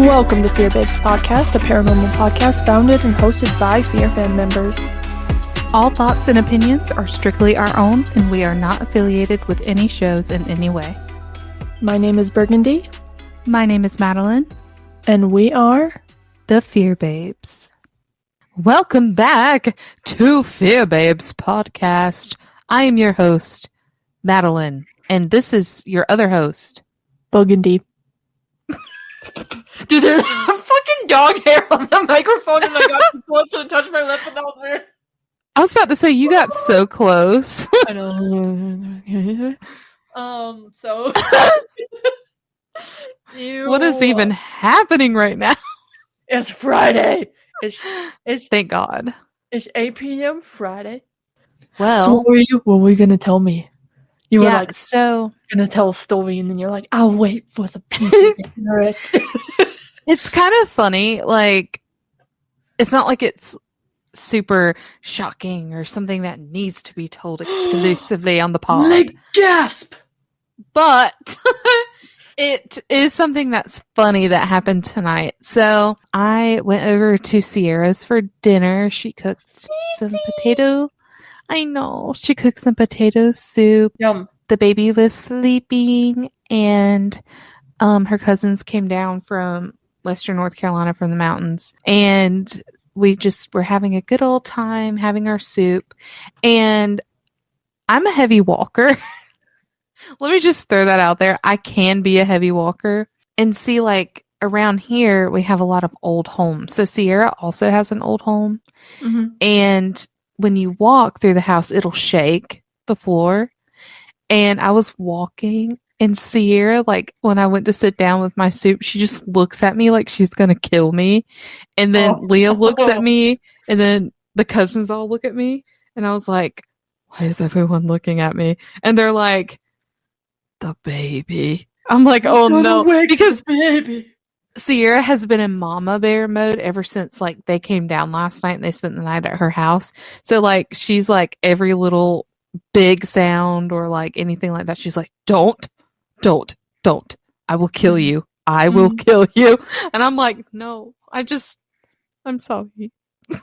Welcome to Fear Babes Podcast, a paranormal podcast founded and hosted by Fear fan members. All thoughts and opinions are strictly our own, and we are not affiliated with any shows in any way. My name is Burgundy. My name is Madeline. And we are the Fear Babes. Welcome back to Fear Babes Podcast. I am your host, Madeline, and this is your other host, Burgundy. Dude, there's a fucking dog hair on the microphone and I got too close to touch my lip, but that was weird. I was about to say, you got so close. I know. So... What is even happening right now? It's Friday. It's Thank God. It's 8 p.m. Friday. Well, so what were you going to tell me? You were like, so going to tell a story, and then you're like, I'll wait for the people to hear it. It's kind of funny. Like, it's not like it's super shocking or something that needs to be told exclusively on the pod. Like, gasp! But it is something that's funny that happened tonight. So I went over to Sierra's for dinner. She cooked some potato. I know. She cooked some potato soup. Yum. The baby was sleeping, and her cousins came down from Western North Carolina from the mountains, and we just were having a good old time having our soup. And I'm a heavy walker. Let me just throw that out there. I can be a heavy walker. And see, like, around here, we have a lot of old homes. So Sierra also has an old home. Mm-hmm. And when you walk through the house, it'll shake the floor. And I was walking, and Sierra, like, when I went to sit down with my soup, she just looks at me like she's going to kill me. And then Leah looks at me, and then the cousins all look at me. And I was like, why is everyone looking at me? And they're like, the baby. I'm like, oh no, because baby. Sierra has been in mama bear mode ever since, like, they came down last night and they spent the night at her house. So, like, she's like, every little big sound or like anything like that, she's like, don't, I will kill you. I will kill you. And I'm like, no, I'm sorry.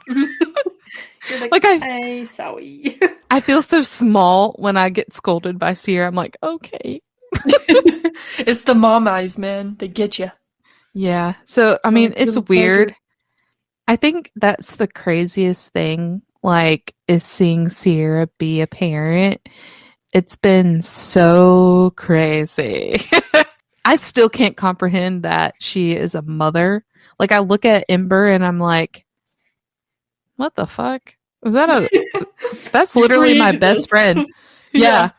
You're like, I'm sorry. I feel so small when I get scolded by Sierra. I'm like, okay. It's the mom eyes, man. They get you. Yeah. So, I mean, it's weird. I think that's the craziest thing, like, is seeing Sierra be a parent. It's been so crazy. I still can't comprehend that she is a mother. Like, I look at Ember and I'm like, what the fuck? Was that that's literally my best friend. Yeah.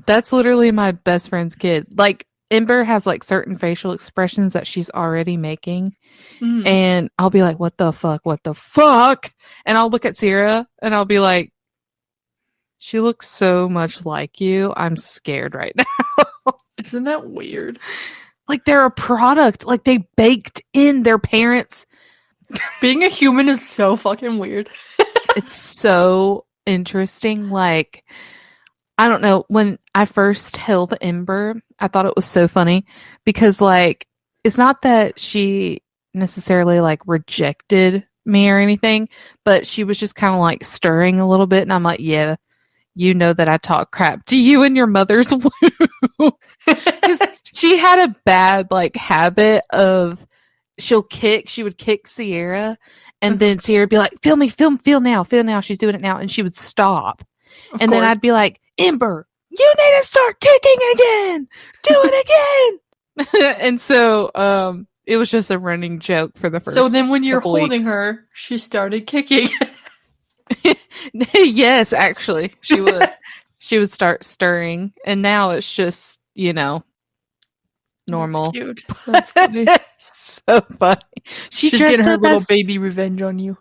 That's literally my best friend's kid. Like, Ember has, like, certain facial expressions that she's already making. Mm. And I'll be like, what the fuck? And I'll look at Sierra and I'll be like, she looks so much like you. I'm scared right now. Isn't that weird? Like, they're a product. Like, they baked in their parents. Being a human is so fucking weird. It's so interesting. Like, I don't know. When I first held Ember, I thought it was so funny because, like, it's not that she necessarily, like, rejected me or anything, but she was just kind of, like, stirring a little bit. And I'm like, yeah, you know that I talk crap to you and your mother's womb. Because she had a bad, like, habit of she would kick Sierra, and then Sierra would be like, feel now, she's doing it now. And she would stop. And then I'd be like, Ember, you need to start kicking again. Do it again. And so it was just a running joke for the first. So then when you're holding weeks. her, she started kicking. Yes, actually, she would. She would start stirring, and now it's just, normal. That's cute. That's funny. So funny. She's getting her little baby revenge on you.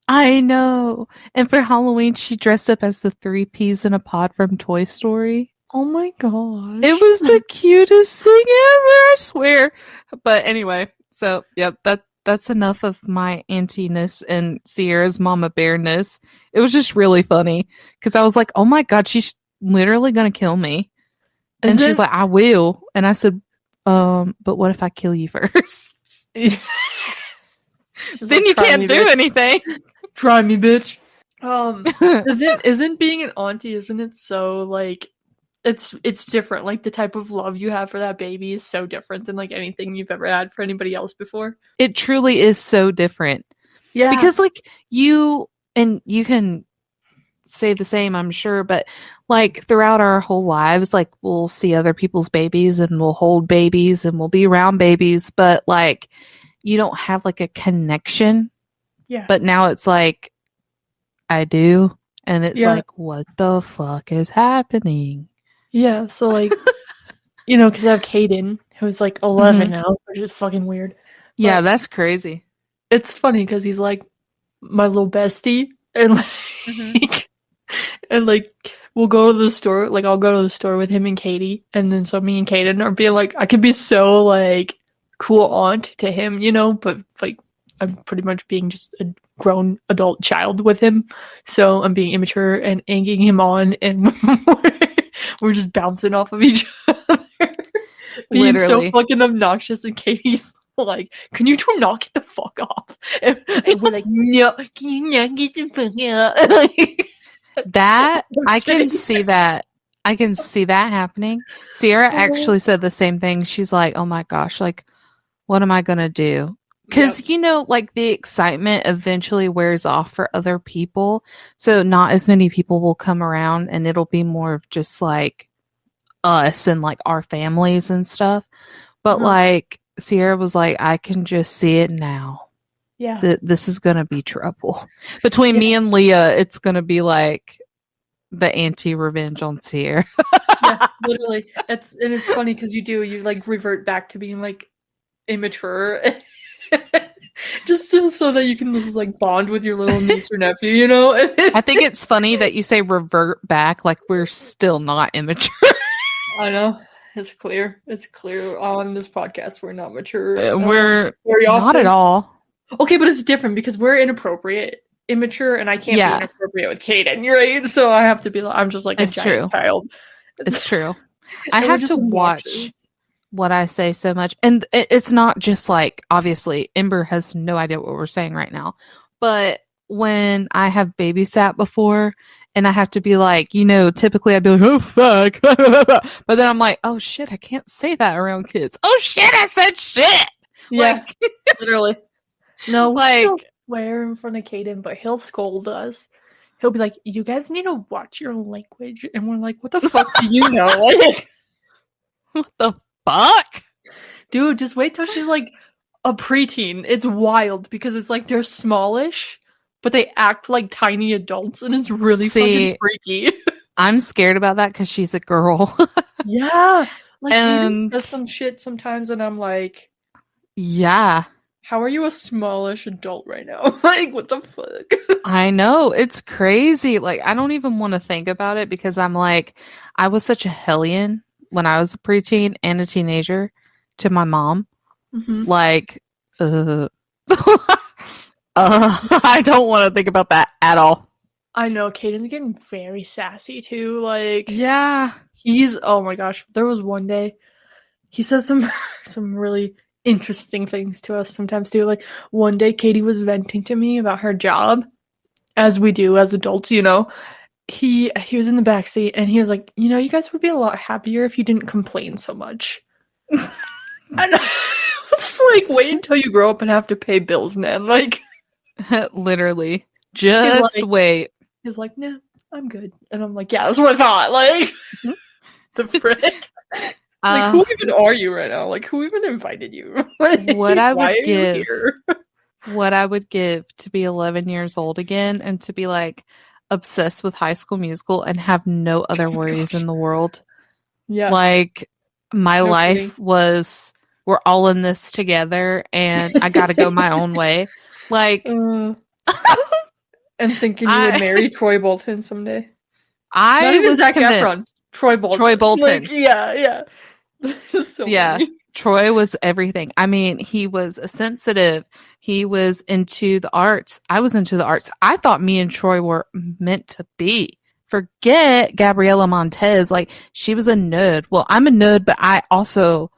I know. And for Halloween, she dressed up as the 3 peas in a pod from Toy Story. Oh my gosh. It was the cutest thing ever, I swear. But anyway, so, yep, that's enough of my auntie-ness and Sierra's mama bear-ness. It was just really funny because I was like, oh my God, she's literally going to kill me. And she's like, I will. And I said, but what if I kill you first? She's Then like, you "Try can't me, do bitch. anything. Try me, bitch." Isn't being an auntie, isn't it so like it's different. Like the type of love you have for that baby is so different than like anything you've ever had for anybody else before. It truly is so different. Yeah. Because like you can say the same, I'm sure, but like throughout our whole lives, like we'll see other people's babies and we'll hold babies and we'll be around babies, but like you don't have like a connection. Yeah. But now it's like I do, and it's Yeah. like, what the fuck is happening? Yeah. So like because I have Caden, who's like 11 now, which is fucking weird. Yeah, But that's crazy. it's funny because he's like my little bestie, and like, and like we'll go to the store. Like I'll go to the store with him and Katie, and then so me and Caden are being like, I could be so like cool aunt to him, but like I'm pretty much being just a grown adult child with him. So I'm being immature and egging him on, and we're just bouncing off of each other, being Literally. so fucking obnoxious. And Katie's like, "Can you two not get the fuck off?" And we're like, "No, can you not get the fuck out?" That I saying can see that. I can see that happening. Sierra actually said the same thing. She's like, "Oh my gosh, like, what am I gonna do?" Because like the excitement eventually wears off for other people, so not as many people will come around, and it'll be more of just like us and like our families and stuff. But like Sierra was like, I can just see it now. Yeah. This is gonna be trouble between me and Leah. It's gonna be like the anti-revenge on Sierra. Yeah, literally. It's funny because you like revert back to being like immature, just so that you can just like bond with your little niece or nephew. I think it's funny that you say revert back, like we're still not immature. I know. It's clear. It's clear on this podcast we're not mature. We're very often. not at all. Okay, but it's different because we're immature, and I can't be inappropriate with Kaden, right? So I have to be like, I'm just like a giant child. It's true. I have to watch what I say so much. And it's not just like, obviously, Ember has no idea what we're saying right now. But when I have babysat before, and I have to be like, typically I'd be like, oh, fuck. But then I'm like, oh, shit, I can't say that around kids. Oh, shit, I said shit. Yeah, literally. No, like, we'll still swear in front of Caden, but he'll scold us. He'll be like, you guys need to watch your language. And we're like, what the fuck do you know? Like, what the fuck? Dude, just wait till she's like a preteen. It's wild because it's like they're smallish, but they act like tiny adults, and it's really fucking freaky. I'm scared about that because she's a girl. Yeah. Like, Caden says some shit sometimes, and I'm like, yeah. How are you a smallish adult right now? Like, what the fuck? I know. It's crazy. Like, I don't even want to think about it because I'm like, I was such a hellion when I was a preteen and a teenager to my mom. Mm-hmm. Like, I don't want to think about that at all. I know. Caden's getting very sassy too. Like, yeah. Oh my gosh. There was one day he says some really interesting things to us sometimes too. Like one day Katie was venting to me about her job, as we do as adults, He was in the backseat and he was like, you guys would be a lot happier if you didn't complain so much. And it's like, wait until you grow up and have to pay bills, man. Like, literally, just wait. He's like, no, I'm good. And I'm like, yeah, that's what I thought. Like, the frick. Like, who even are you right now? Like, who even invited you? Like, what I would give to be 11 years old again and to be like obsessed with High School Musical and have no other worries in the world. Yeah. Like, my life was, we're all in this together and I got to go my own way. Like, and thinking you would marry Troy Bolton someday. I was Zac Efron. Troy Bolton. Like, yeah. So funny. Troy was everything. I mean, he was sensitive. He was into the arts. I was into the arts. I thought me and Troy were meant to be. Forget Gabriela Montez. Like, she was a nerd. Well, I'm a nerd, but I also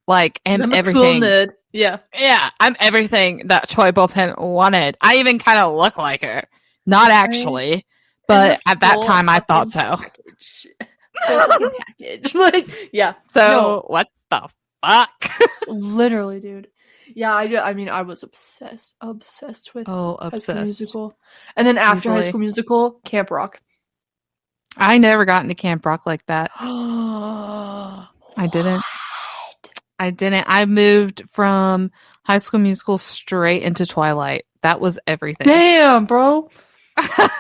like am everything. Cool nerd. Yeah. Yeah, I'm everything that Troy Bolton wanted. I even kind of look like her. Not actually, but at that time I thought so. Package. Full fucking package. Like, yeah. So what the fuck? Literally, dude. Yeah, I mean, I was obsessed with Oh, High School obsessed. Musical. And then after High Easily. School Musical, Camp Rock. I never got into Camp Rock like that. I I didn't. I moved from High School Musical straight into Twilight. That was everything. Damn, bro.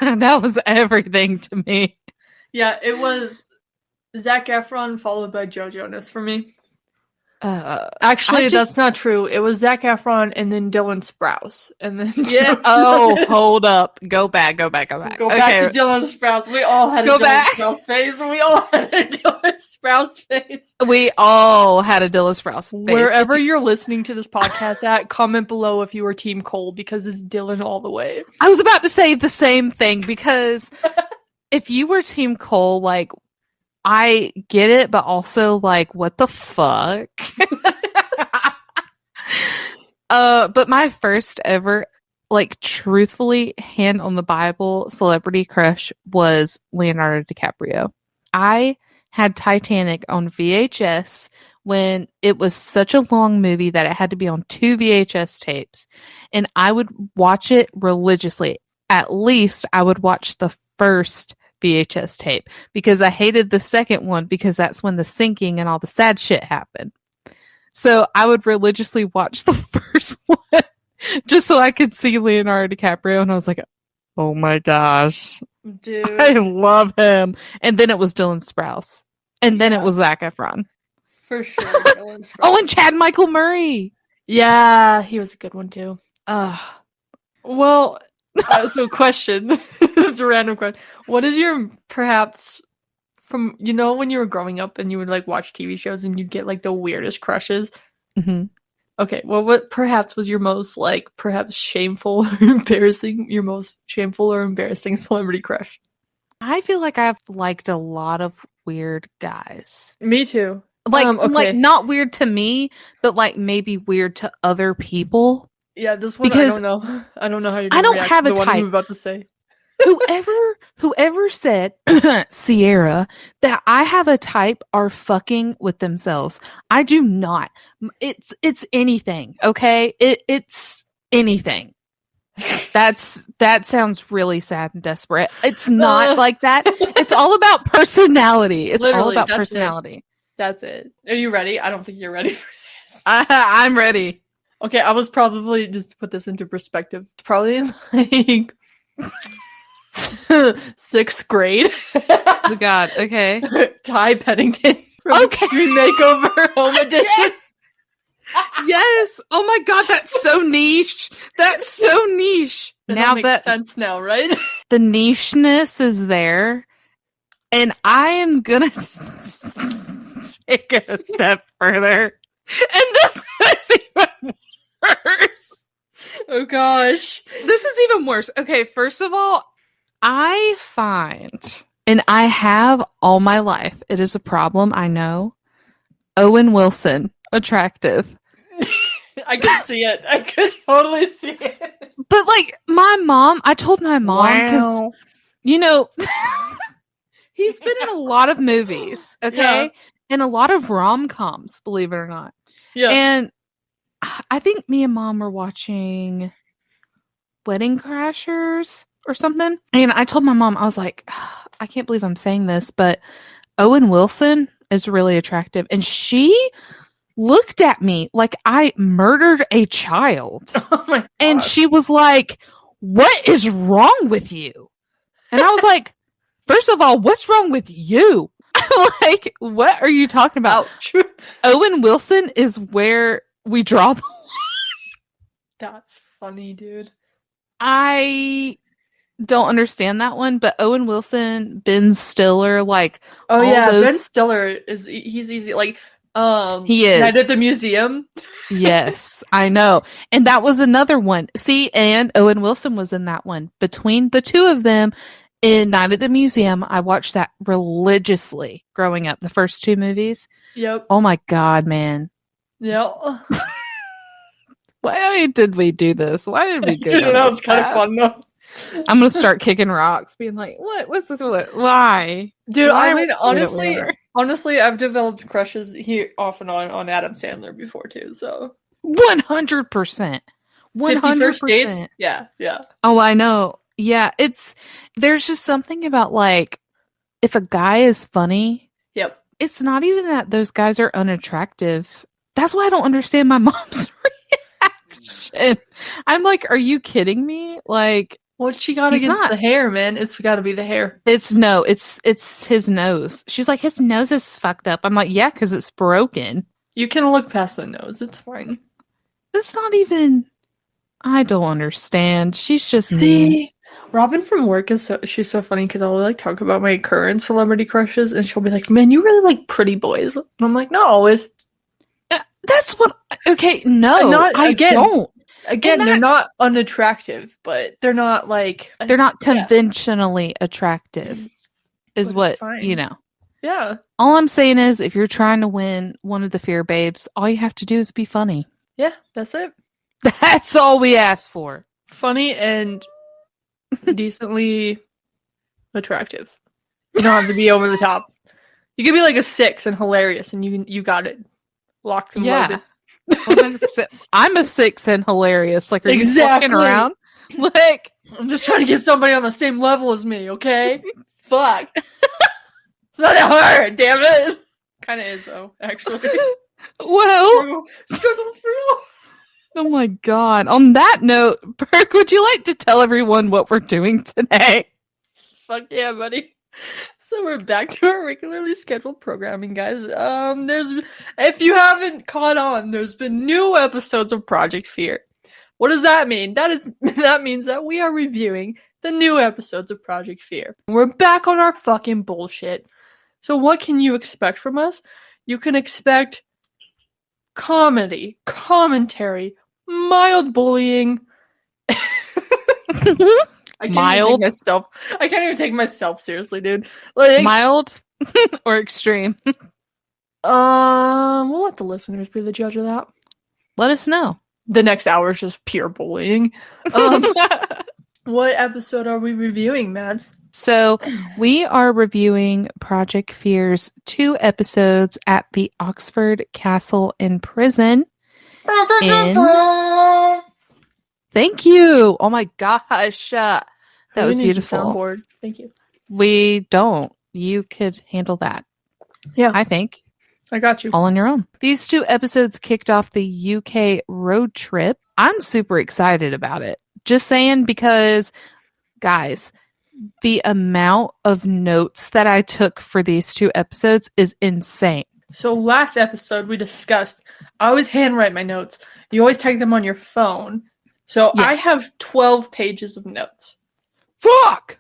That was everything to me. Yeah, it was Zac Efron followed by Joe Jonas for me. Actually, that's not true. It was Zac Efron and then Dylan Sprouse. And then hold up. Go back to Dylan Sprouse. We all had a Dylan Sprouse phase. We all had a Dylan Sprouse phase. We all had a Dylan Sprouse phase. Wherever you're listening to this podcast at, comment below if you were Team Cole, because it's Dylan all the way. I was about to say the same thing, because if you were Team Cole, like, I get it, but also, like, what the fuck? But my first ever, like, truthfully, hand on the Bible celebrity crush was Leonardo DiCaprio. I had Titanic on VHS when it was such a long movie that it had to be on 2 VHS tapes, and I would watch it religiously. At least I would watch the first VHS tape, because I hated the second one, because that's when the sinking and all the sad shit happened. So I would religiously watch the first one just so I could see Leonardo DiCaprio, and I was like, oh my gosh, dude, I love him. And then it was Dylan Sprouse, and then it was Zac Efron. For sure. Dylan Sprouse. Oh, and Chad Michael Murray. Yeah, he was a good one too. Well, so question. It's a random question. What is your, perhaps, from, you know, when you were growing up and you would like watch TV shows and you'd get like the weirdest crushes? Mm-hmm. Okay, well, what perhaps was your most like perhaps shameful or embarrassing, your most shameful or embarrassing celebrity crush? I feel like I've liked a lot of weird guys. Me too. Like, okay. like not weird to me, but like maybe weird to other people. Yeah, this one, because I don't know. I don't know how you're I gonna don't react have to a the one type. I'm about to say. Whoever said Sierra that I have a type are fucking with themselves. I do not. It's anything. Okay, it's anything. That sounds really sad and desperate. It's not like that. It's all about personality. It's Literally, all about that's personality. That's it. Are you ready? I don't think you're ready for this. I'm ready. Okay, I was probably, just to put this into perspective, probably in like 6th grade. Oh God. Okay. Ty Pennington from Extreme Makeover Home Edition. Yes. Yes. Oh my God, that's so niche. That's so niche. Now that makes sense now, right? The nicheness is there, and I am gonna take it a step further. And this is even worse. Oh gosh. This is even worse. Okay, first of all, I find, and I have all my life, it is a problem, I know, Owen Wilson attractive. I could see it. I could totally see it. But like my mom, I told my mom, because you know, he's been in a lot of movies, okay? Yeah. And a lot of rom-coms, believe it or not. Yeah. And I think me and Mom were watching Wedding Crashers or something. And I told my mom, I was like, I can't believe I'm saying this, but Owen Wilson is really attractive. And she looked at me like I murdered a child. Oh my God. And she was like, what is wrong with you? And I was like, first of all, what's wrong with you? Like, what are you talking about? Ouch. Owen Wilson is where we draw the line. That's funny, dude. I don't understand that one, but Owen Wilson, Ben Stiller, like, oh yeah, Ben Stiller he's easy. Like, he is. Night at the Museum. Yes, I know. And that was another one. See, and Owen Wilson was in that one. Between the two of them, in Night at the Museum, I watched that religiously growing up, the first 2 movies. Yep. Oh my God, man. Yep. Why did we do this? Why did we go down That this was kind of path? fun though. I'm gonna start kicking rocks, being like, "What? What's this? Why, Dude, Why I are mean, we doing it, Leonard?" honestly, I've developed crushes here off and on Adam Sandler before too. So 100%, 50 First Dates, 100%. yeah. Oh, I know. Yeah, there's just something about like if a guy is funny, Yep. it's not even that those guys are unattractive. That's why I don't understand my mom's reaction. I'm like, are you kidding me? Like, What she got He's against not. the hair, man? It's got to be the hair. it's his nose. She's like, his nose is fucked up. I'm like, yeah, because it's broken. You can look past the nose. It's fine. It's not even. I don't understand. She's just mean. See, Robin from work she's so funny because I'll like talk about my current celebrity crushes and she'll be like, "Man, you really like pretty boys." And I'm like, "Not always." That's what. Okay, no, I don't. Again, And they're that's- not unattractive, but they're not like They're not Yeah. conventionally attractive, is Which is what fine. you know. Yeah. All I'm saying is, if you're trying to win one of the Fear Babes, all you have to do is be funny. Yeah, that's it. That's all we ask for. Funny and decently attractive. You don't have to be over the top. You could be like a 6 and hilarious, and you got it locked and Yeah. loaded. 100%. I'm a 6 and hilarious. Like, are you Exactly. fucking around? Like, I'm just trying to get somebody on the same level as me, okay? Fuck. It's not that hard, damn it. Kind of is though, actually. well, Struggle through. oh my god. On that note, Burke, would you like to tell everyone what we're doing today? Fuck yeah, buddy. So we're back to our regularly scheduled programming, guys. If you haven't caught on, there's been new episodes of Project Fear. What does that mean? That means that we are reviewing the new episodes of Project Fear. We're back on our fucking bullshit. So what can you expect from us? You can expect comedy, commentary, mild bullying. I can't even take myself seriously, dude. Like, Mild or extreme? we'll let the listeners be the judge of that. Let us know. The next hour is just pure bullying. What episode are we reviewing, Mads? So we are reviewing Project Fear's 2 episodes at the Oxford Castle and Prison. Thank you. Oh my gosh. That was beautiful. Soundboard. Thank you. We don't. You could handle that. Yeah. I think. I got you. All on your own. These 2 episodes kicked off the UK road trip. I'm super excited about it. Just saying, because, guys, the amount of notes that I took for these 2 episodes is insane. So last episode we discussed, I always handwrite my notes. You always take them on your phone. So Yeah. I have 12 pages of notes. Fuck!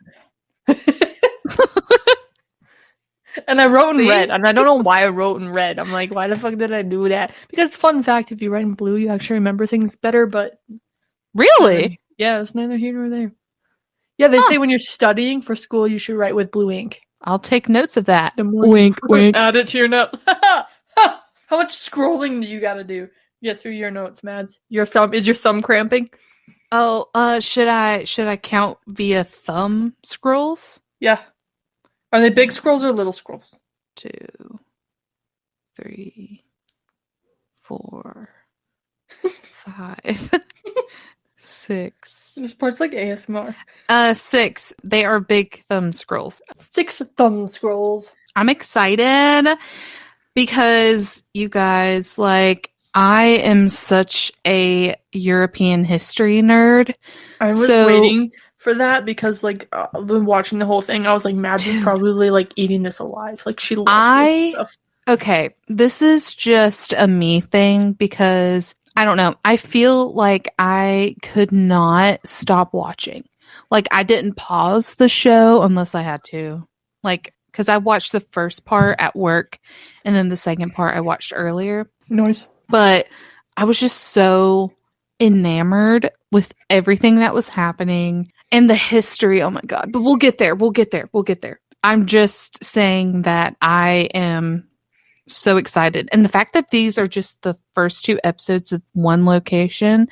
And I wrote in See? red, and I don't know why I wrote in red. I'm like, why the fuck did I do that? Because fun fact, if you write in blue, you actually remember things better, but Really? yeah, it's neither here nor there. Yeah, they say when you're studying for school, you should write with blue ink. I'll take notes of that. The more Wink, you wink. Add it to your notes. How much scrolling do you gotta do? Yeah, through your notes, Mads. Is your thumb cramping? Oh, should I count via thumb scrolls? Yeah. Are they big scrolls or little scrolls? 2, 3, 4, 5, 6. This part's like ASMR. 6. They are big thumb scrolls. 6 thumb scrolls. I'm excited because you guys, like, I am such a European history nerd. I was waiting for that because, like, watching the whole thing, I was like, Mads is probably, like, eating this alive. Like, she loves this stuff. Okay, this is just a me thing because, I don't know, I feel like I could not stop watching. Like, I didn't pause the show unless I had to. Like, because I watched the first part at work, and then the second part I watched earlier. Nice. But I was just so enamored with everything that was happening and the history. Oh my God. But we'll get there. We'll get there. I'm just saying that I am so excited. And the fact that these are just the first 2 episodes of one location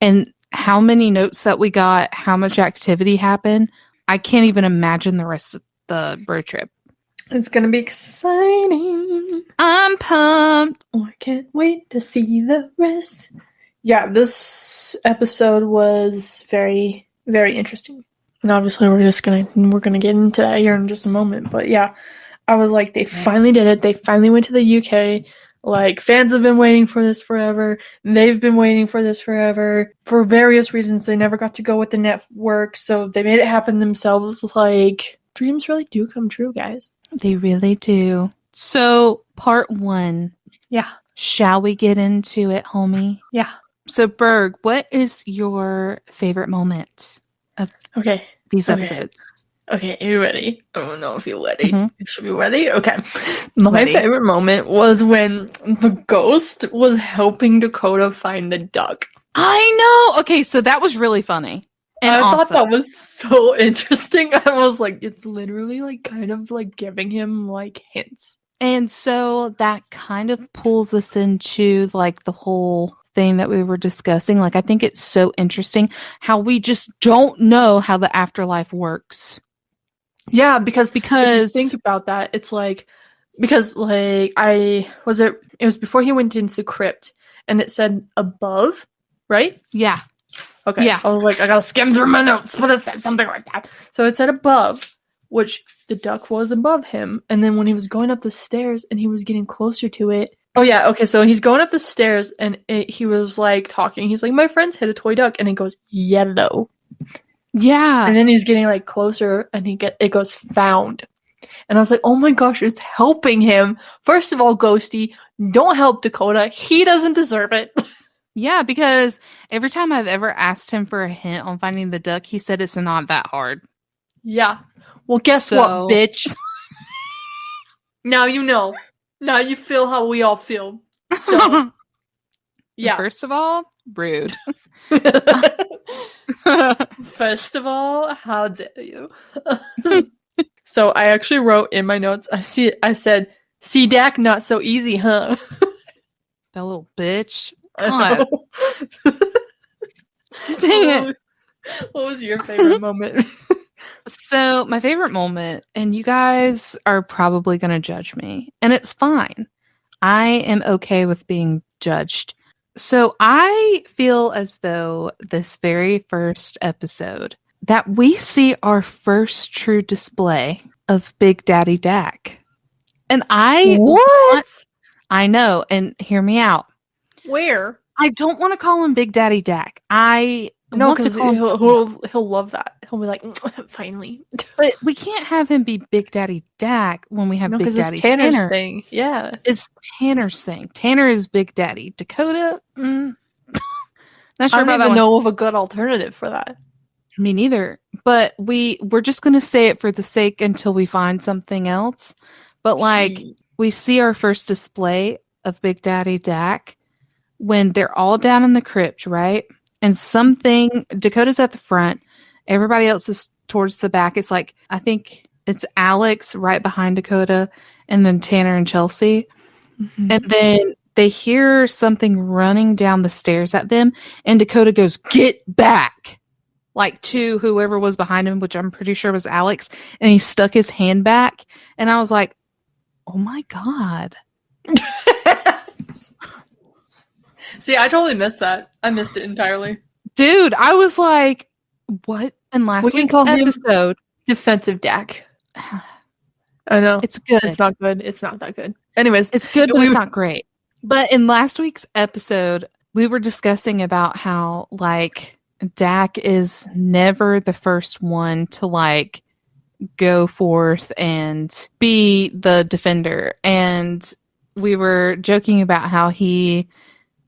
and how many notes that we got, how much activity happened, I can't even imagine the rest of the road trip. It's gonna be exciting. I'm pumped. Oh, I can't wait to see the rest. Yeah, this episode was very, very interesting. And obviously we're gonna get into that here in just a moment. But yeah, I was like, they finally did it. They finally went to the UK. Like, fans have been waiting for this forever. They've been waiting for this forever. For various reasons, they never got to go with the network, so they made it happen themselves. Like, dreams really do come true, guys. They really do. So, part 1. Yeah. Shall we get into it, homie? Yeah. So, Berg, what is your favorite moment of these episodes? Okay, are you ready? I don't know if you're ready. Mm-hmm. You should be ready? Okay. My Ready. favorite moment was when the ghost was helping Dakota find the duck. I know! Okay, so that was really funny. And I awesome. thought that was so interesting. I was like, it's literally like kind of like giving him like hints. And so that kind of pulls us into like the whole thing that we were discussing. Like, I think it's so interesting how we just don't know how the afterlife works. Yeah, because if you Because think about that, it's like, because like it was before he went into the crypt and it said above, right? yeah. Okay. Yeah. I was like, I gotta skim through my notes, but it said something like that. So it said above, which the duck was above him. And then when he was going up the stairs and he was getting closer to it. Oh, yeah. Okay. So he's going up the stairs and he was like talking. He's like, my friends hit a toy duck. And it goes yellow. Yeah. And then he's getting like closer and it goes found. And I was like, oh my gosh, it's helping him. First of all, Ghosty, don't help Dakota. He doesn't deserve it. Yeah, because every time I've ever asked him for a hint on finding the duck, he said it's not that hard. Yeah. Well, guess what, bitch? Now you know. Now you feel how we all feel. So, yeah. First of all, rude. First of all, how dare you? So I actually wrote in my notes, I said, see Dak, not so easy, huh? That little bitch. God. Dang it. What was your favorite moment? So my favorite moment, and you guys are probably going to judge me, and it's fine. I am okay with being judged. So I feel as though this very first episode that we see our first true display of Big Daddy Dak. And I know, and hear me out. Where? I don't want to call him Big Daddy Dak. No, because he'll love that. He'll be like, finally. But we can't have him be Big Daddy Dak when we have Big Daddy it's Tanner's Tanner. thing. Yeah. It's Tanner's thing. Tanner is Big Daddy. Dakota, not I sure don't about even that one. know of a good alternative for that. Me neither. But we're just going to say it for the sake until we find something else. But like, we see our first display of Big Daddy Dak when they're all down in the crypt, right? And Dakota's at the front, everybody else is towards the back. It's like, I think it's Alex right behind Dakota, and then Tanner and Chelsea. Mm-hmm. And then they hear something running down the stairs at them, and Dakota goes, "Get back!" Like to whoever was behind him, which I'm pretty sure was Alex, and he stuck his hand back, and I was like, oh my God. See, I totally missed that. I missed it entirely. Dude, I was like, what? In last week's episode. Defensive Dak. I know. It's good. It's not good. It's not that good. Anyways. It's good, but it's not great. But in last week's episode, we were discussing about how, like, Dak is never the first one to, like, go forth and be the defender. And we were joking about how he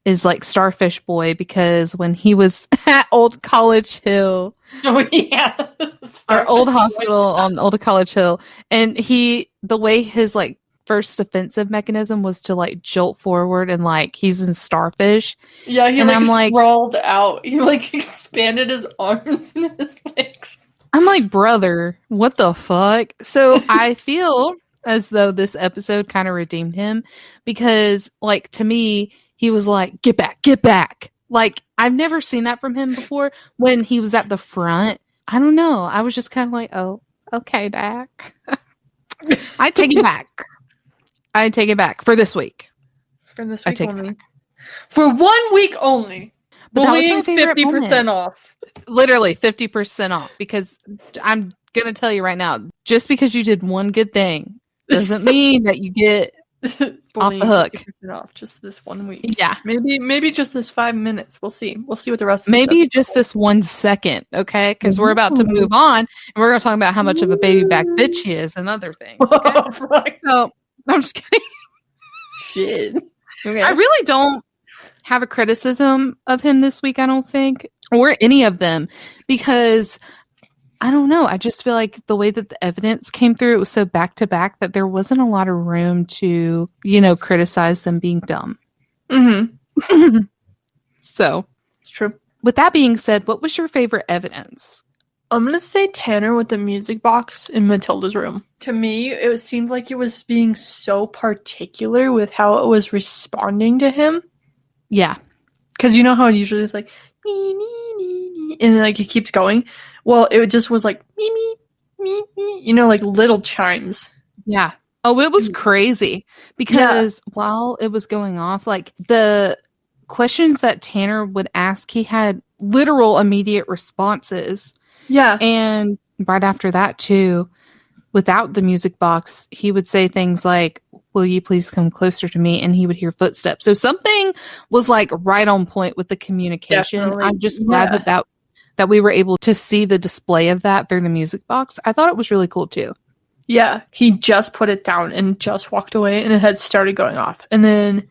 is like Starfish Boy because when he was at Old College Hill, our old hospital on Old College Hill, and the way his like first defensive mechanism was to like jolt forward and like he's in Starfish. Yeah, he like sprawled out. He like expanded his arms and his legs. I'm like, brother, what the fuck? So I feel as though this episode kind of redeemed him because, like, to me, he was like, get back, get back. Like, I've never seen that from him before when he was at the front. I don't know. I was just kind of like, oh, okay, Dak. I take it back. I take it back for this week. For this I week take it only. back. For 1 week only. But that was my Bullying favorite 50% moment. off. Literally 50% off because I'm going to tell you right now, just because you did one good thing doesn't mean that you get Bullying the hook. 50% off just this 1 week. Yeah. Maybe just this 5 minutes. We'll see. We'll see what the rest of Maybe this just this 1 second, okay? Because we're about to move on and we're going to talk about how much of a baby back bitch he is and other things. Okay? So I'm just kidding. Shit. Okay. I really don't have a criticism of him this week, I don't think, or any of them, because I don't know. I just feel like the way that the evidence came through, it was so back to back that there wasn't a lot of room to, criticize them being dumb. Mm-hmm. So, It's true. with that being said, what was your favorite evidence? I'm going to say Tanner with the music box in Matilda's room. To me, it seemed like it was being so particular with how it was responding to him. Yeah. Because you know how usually it's like, me, me, me, me, and like it keeps going? Well, it just was like, me, me, me, me, like little chimes. Yeah. Oh, it was crazy because while it was going off, like the questions that Tanner would ask, he had literal immediate responses. Yeah. And right after that, too, without the music box, he would say things like, will you please come closer to me? And he would hear footsteps. So something was like right on point with the communication. Definitely. I'm just glad that we were able to see the display of that through the music box. I thought it was really cool, too. Yeah. He just put it down and just walked away and it had started going off. And then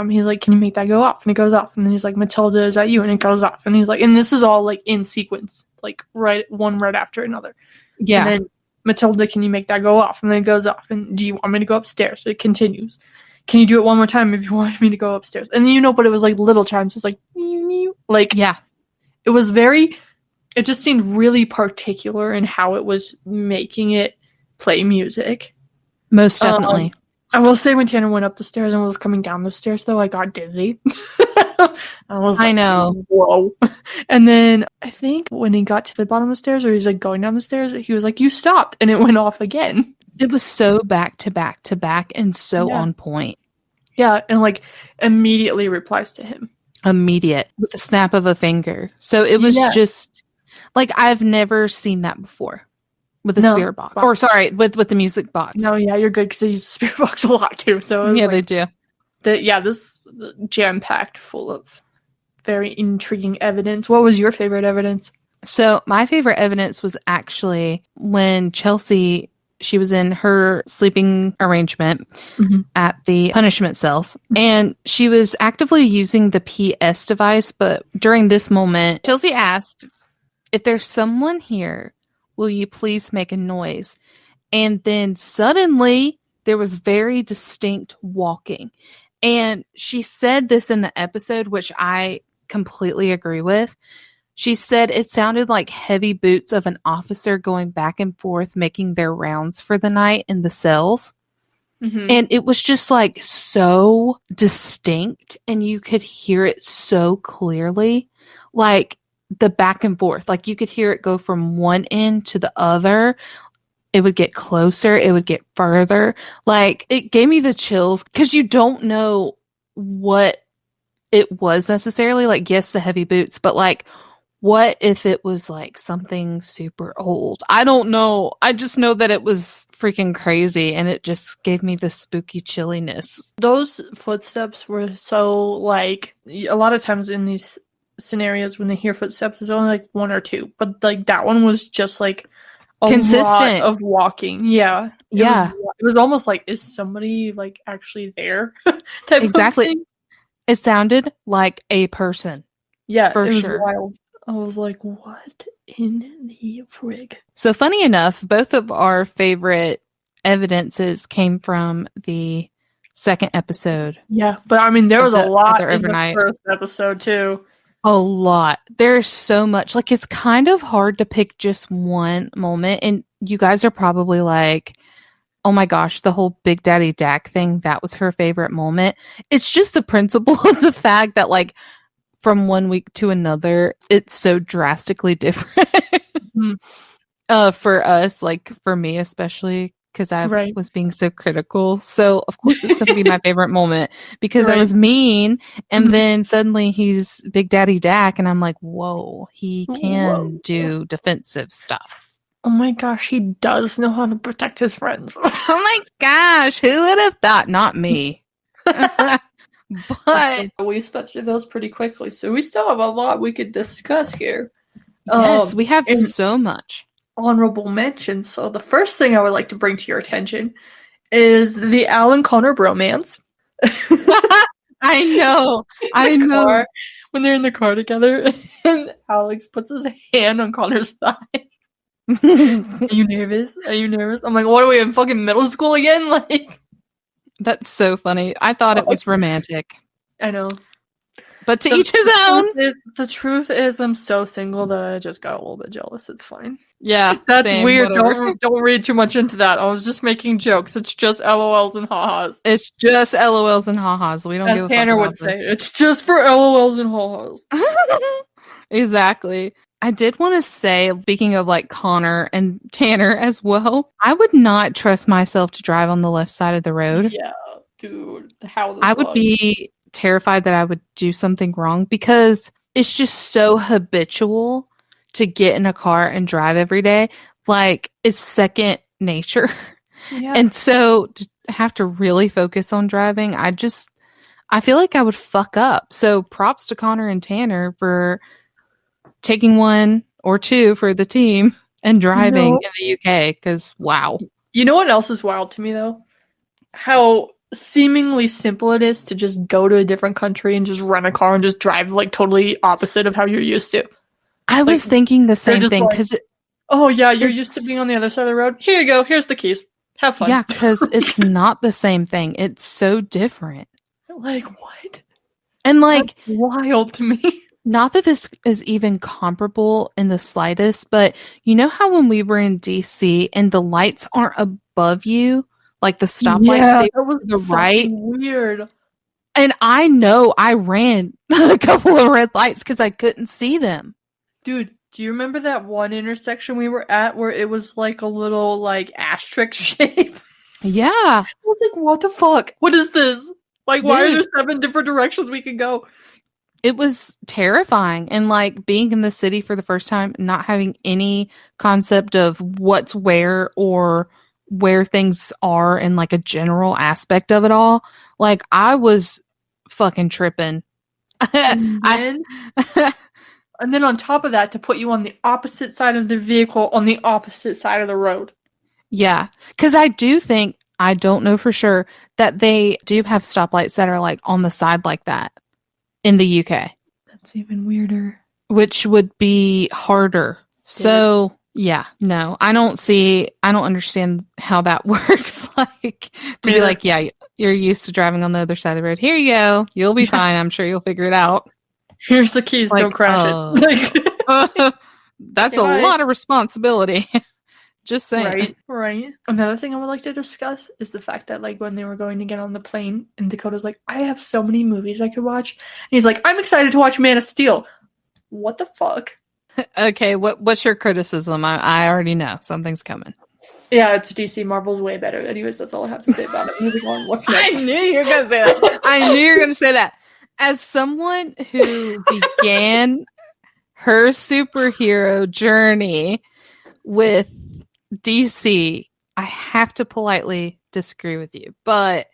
he's like, can you make that go off? And it goes off. And then he's like, Matilda, is that you? And it goes off. And he's like, and this is all like in sequence, like one right after another. Yeah. And then Matilda, can you make that go off? And then it goes off. And do you want me to go upstairs? It continues. Can you do it one more time if you want me to go upstairs? And then but it was like little chimes. It's like, like, yeah. It was it just seemed really particular in how it was making it play music. Most definitely. I will say when Tanner went up the stairs and was coming down the stairs, though, I got dizzy. I know. Whoa. And then I think when he got to the bottom of the stairs, or he's like going down the stairs, he was like, you stopped. And it went off again. It was so back to back to back and so on point. Yeah. And like immediately replies to him. Immediate with a snap of a finger. So it was just like, I've never seen that before. With the spirit box. Or sorry, with the music box. No, yeah, you're good because they use the spirit box a lot too. So yeah, they do. This jam-packed full of very intriguing evidence. What was your favorite evidence? So my favorite evidence was actually when Chelsea, she was in her sleeping arrangement at the punishment cells. And she was actively using the PS device. But during this moment, Chelsea asked, if there's someone here, will you please make a noise? And then suddenly there was very distinct walking. And she said this in the episode, which I completely agree with. She said it sounded like heavy boots of an officer going back and forth, making their rounds for the night in the cells. And it was just like so distinct and you could hear it so clearly. Like, the back and forth, like you could hear it go from one end to the other. It would get closer. It would get further. Like, it gave me the chills because you don't know what it was necessarily. Like, yes, the heavy boots, but like, what if it was like something super old? I don't know. I just know that it was freaking crazy and it just gave me this spooky chilliness. Those footsteps were so like, a lot of times in these scenarios when they hear footsteps, it's only like one or two, but like that one was just like a consistent lot of walking. It was almost like, is somebody like actually there? Type exactly of thing. It sounded like a person. For it was sure. Wild. I was like, what in the frig? So funny enough, both of our favorite evidences came from the second episode. Yeah, but I mean there was a lot in overnight. the first episode too. A lot. There's so much. Like, it's kind of hard to pick just one moment. And you guys are probably like, oh my gosh, the whole Big Daddy Dak thing, that was her favorite moment. It's just the principle of the fact that, like, from one week to another, it's so drastically different. For us, like, for me especially, because I Right. was being so critical. So, of course, it's going to be my favorite moment because I Right. was mean. And Mhm. then suddenly he's Big Daddy Dak. And I'm like, whoa, he can Whoa. do defensive stuff. Oh my gosh, he does know how to protect his friends. Oh my gosh, who would have thought? Not me. But we sped through those pretty quickly, so we still have a lot we could discuss here. yes, we have and- so much. Honorable mentions. So the first thing I would like to bring to your attention is the Alan Connor bromance. I know. I know. Car, when they're in the car together, and Alex puts his hand on Connor's thigh. Are you nervous? Are you nervous? I'm like, what are we in fucking middle school again? Like, That's so funny. I thought it was romantic. I know. But to each his own. The truth is, I'm so single that I just got a little bit jealous. It's fine. Yeah, That's same, weird. whatever. Don't read too much into that. I was just making jokes. It's just LOLs and ha-has. It's just LOLs and ha-has. We don't As give a Tanner fuck would about say, this. it's just for LOLs and ha-has. Exactly. I did want to say, speaking of like Connor and Tanner as well, I would not trust myself to drive on the left side of the road. Yeah, dude. How the I fuck? would be terrified that I would do something wrong because it's just so habitual to get in a car and drive every day. Like, it's second nature. Yeah. And so to have to really focus on driving, I feel like I would fuck up. So props to Connor and Tanner for taking one or two for the team and driving in the UK, because wow. You know what else is wild to me, though? How seemingly simple it is to just go to a different country and just rent a car and just drive like totally opposite of how you're used to. I was thinking the same thing because oh yeah, you're used to being on the other side of the road. Here you go. Here's the keys. Have fun. yeah, because it's not the same thing. It's so different. Like what? And like, that's wild to me. Not that this is even comparable in the slightest, but you know how when we were in DC and the lights aren't above you, like the stoplights, they were to the right. Weird. And I know I ran a couple of red lights because I couldn't see them. Dude, do you remember that one intersection we were at where it was like a little like asterisk shape? Yeah. I was like, what the fuck? What is this? Like, why are Dude. there 7 different directions we can go? It was terrifying. And like being in the city for the first time, not having any concept of what's where or where things are in like a general aspect of it all. Like I was fucking tripping. And then on top of that, to put you on the opposite side of the vehicle on the opposite side of the road. Yeah. Because I do think, I don't know for sure, that they do have stoplights that are like on the side like that in the UK. That's even weirder. Which would be harder. So, yeah, no, I don't understand how that works. Like, to be like, yeah, you're used to driving on the other side of the road. Here you go. You'll be fine. I'm sure you'll figure it out. Here's the keys. Like, don't crash it. That's a lot of responsibility. Just saying. Right. Another thing I would like to discuss is the fact that, like, when they were going to get on the plane, and Dakota's like, I have so many movies I could watch. And he's like, I'm excited to watch Man of Steel. What the fuck? Okay, what's your criticism? I already know. Something's coming. Yeah, it's DC. Marvel's way better. Anyways, that's all I have to say about it. Moving on. What's next? I knew you were going to say that. I knew you were going to say that. As someone who began her superhero journey with DC, I have to politely disagree with you, but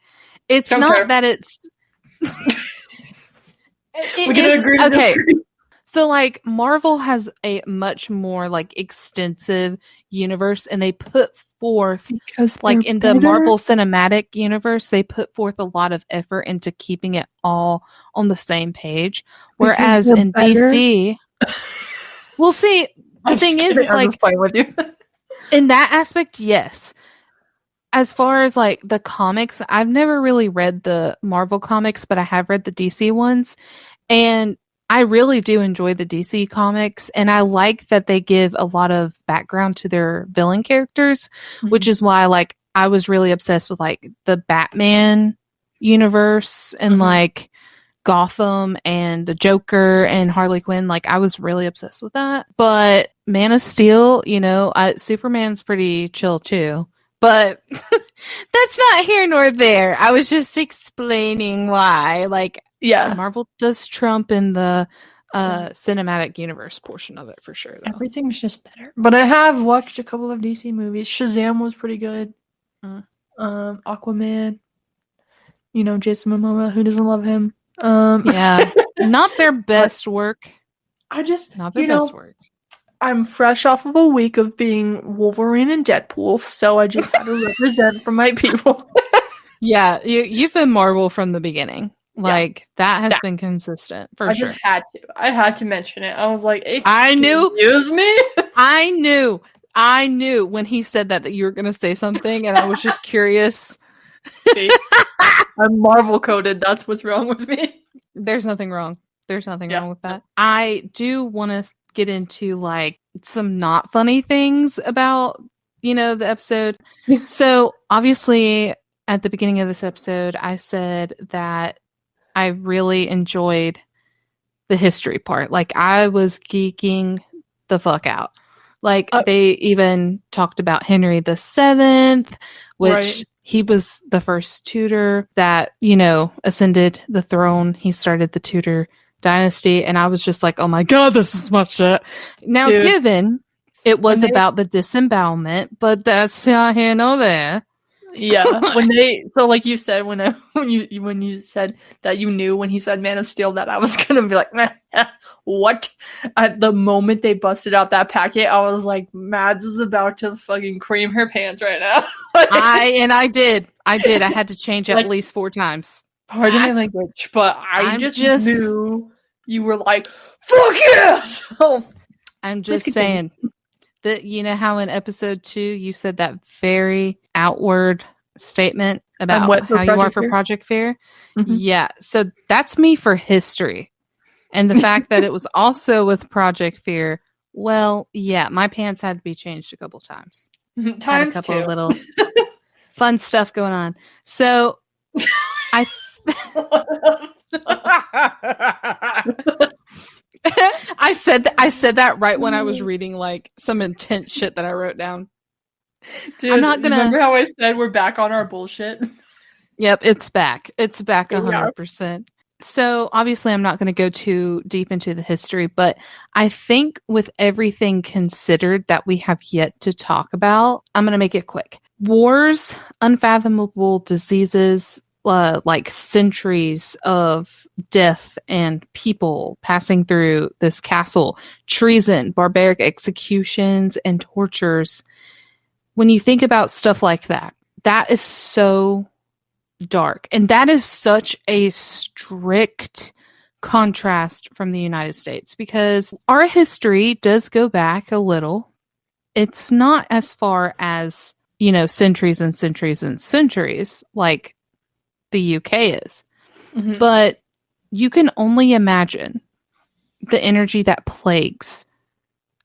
it's Don't not care. that it's We can agree to disagree. So like Marvel has a much more like extensive universe, and they put forth, Because like in the Marvel Cinematic Universe, they put forth a lot of effort into keeping it all on the same page, whereas in DC, we'll see. The thing is like with you. in that aspect, yes. As far as like the comics, I've never really read the Marvel comics, but I have read the DC ones, and I really do enjoy the DC comics, and I like that they give a lot of background to their villain characters, which is why like I was really obsessed with like the Batman universe and like Gotham and the Joker and Harley Quinn. Like I was really obsessed with that. But Man of Steel, you know, Superman's pretty chill too. But that's not here nor there. I was just explaining why. Like, Yeah. Marvel does trump in the cinematic universe portion of it for sure, though. Everything's just better. But I have watched a couple of DC movies. Shazam was pretty good. Aquaman. You know, Jason Momoa. Who doesn't love him? Yeah. Not their best work. I just, Not their best work. I'm fresh off of a week of being Wolverine and Deadpool, so I just had to represent for my people. Yeah, you've been Marvel from the beginning. Like, that has been consistent, for sure. Just had to. I had to mention it. I was like, I knew. Excuse me? I knew when he said that you were going to say something, and I was just curious. See? I'm Marvel coded. That's what's wrong with me. There's nothing wrong. There's nothing wrong with that. I do want to get into like some not funny things about, you know, the episode. So obviously at the beginning of this episode, I said that I really enjoyed the history part. Like I was geeking the fuck out. Like they even talked about Henry VII, which he was the first Tudor that, you know, ascended the throne. He started the Tudor dynasty, and I was just like, oh my god, this is my shit. Now, given it was about the disembowelment, but that's not here nor there. Yeah, so like you said, when you said that you knew when he said Man of Steel that I was gonna be like, what? At the moment they busted out that packet, I was like, Mads is about to fucking cream her pants right now. I did. I had to change at least 4 times. Pardon my language, but I just knew you were like, fuck yeah! So, I'm just saying that, you know how in episode 2 you said that very outward statement about how you are for Project Fear? Yeah, so that's me for history. And the fact that it was also with Project Fear, well, yeah, my pants had to be changed a couple times. Times had a couple 2. of little fun stuff going on. So I said that right when I was reading like some intense shit that I wrote down. Dude, I'm not gonna remember how I said we're back on our bullshit. Yep, it's back. It's back 100%. So obviously I'm not going to go too deep into the history, but I think with everything considered that we have yet to talk about, I'm going to make it quick. Wars, unfathomable diseases, like centuries of death and people passing through this castle, treason, barbaric executions, and tortures. When you think about stuff like that, that is so dark. And that is such a strict contrast from the United States, because our history does go back a little. It's not as far as, you know, centuries and centuries and centuries like the UK is. But you can only imagine the energy that plagues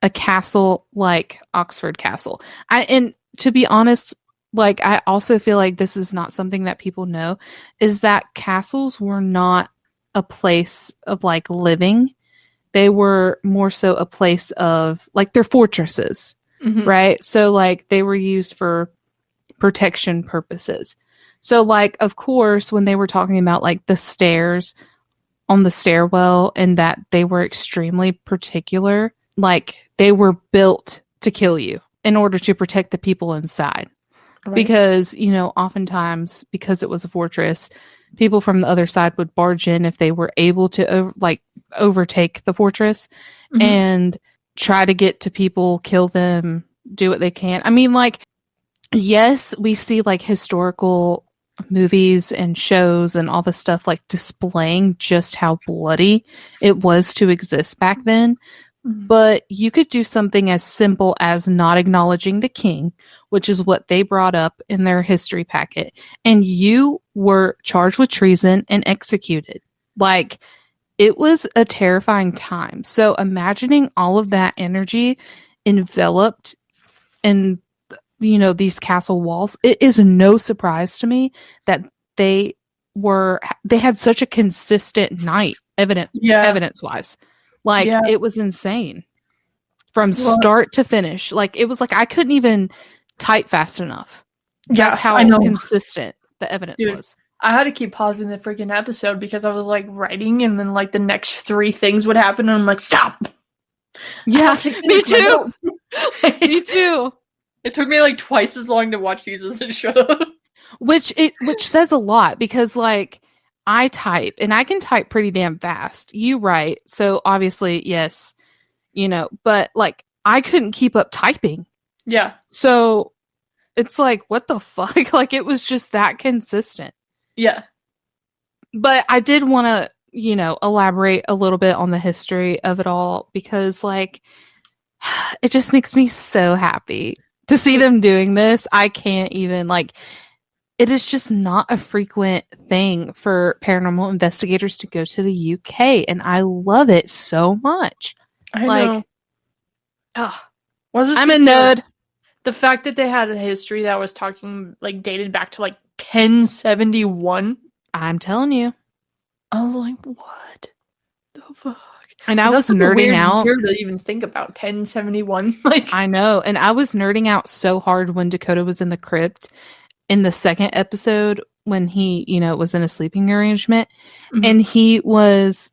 a castle like Oxford Castle. And to be honest, like, I also feel like this is not something that people know, is that castles were not a place of like living. They were more so a place of like, they're fortresses, right? So like they were used for protection purposes. So like, of course, when they were talking about like the stairs on the stairwell and that they were extremely particular, like they were built to kill you in order to protect the people inside. Right. Because, you know, oftentimes because it was a fortress, people from the other side would barge in if they were able to overtake the fortress and try to get to people, kill them, do what they can. I mean, like, yes, we see like historical movies and shows and all this stuff like displaying just how bloody it was to exist back then. But you could do something as simple as not acknowledging the king, which is what they brought up in their history packet, and you were charged with treason and executed. Like, it was a terrifying time. So imagining all of that energy enveloped in these castle walls, it is no surprise to me that they had such a consistent night evidence wise. Like, it was insane from start to finish. Like, it was like I couldn't even type fast enough. That's how consistent the evidence was. I had to keep pausing the freaking episode because I was like writing, and then like the next 3 things would happen, and I'm like, stop. Yeah, me too. Me too. It took me like twice as long to watch these as it should have. Which says a lot, because like I type and I can type pretty damn fast. You write, so obviously yes, but like I couldn't keep up typing. Yeah. So it's like, what the fuck? Like, it was just that consistent. Yeah. But I did want to, elaborate a little bit on the history of it all, because like it just makes me so happy to see them doing this. I can't even, like, it is just not a frequent thing for paranormal investigators to go to the UK, and I love it so much. I know. I'm a nerd. The fact that they had a history that was talking, like, dated back to, like, 1071. I'm telling you. I was like, what the fuck? And I was nerding out. Weird to even think about 1071. Like, I know. And I was nerding out so hard when Dakota was in the crypt in the second episode, when he, was in a sleeping arrangement. Mm-hmm. And he was,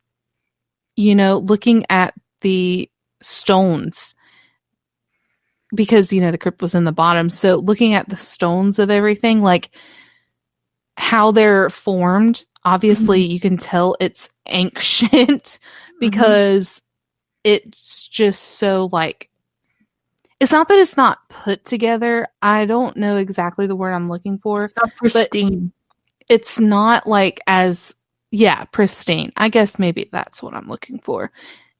looking at the stones, because the crypt was in the bottom, so looking at the stones of everything, like how they're formed, obviously you can tell it's ancient, because it's just so, like, it's not that it's not put together. I don't know exactly the word I'm looking for. It's not pristine. It's not like as pristine. I guess maybe that's what I'm looking for.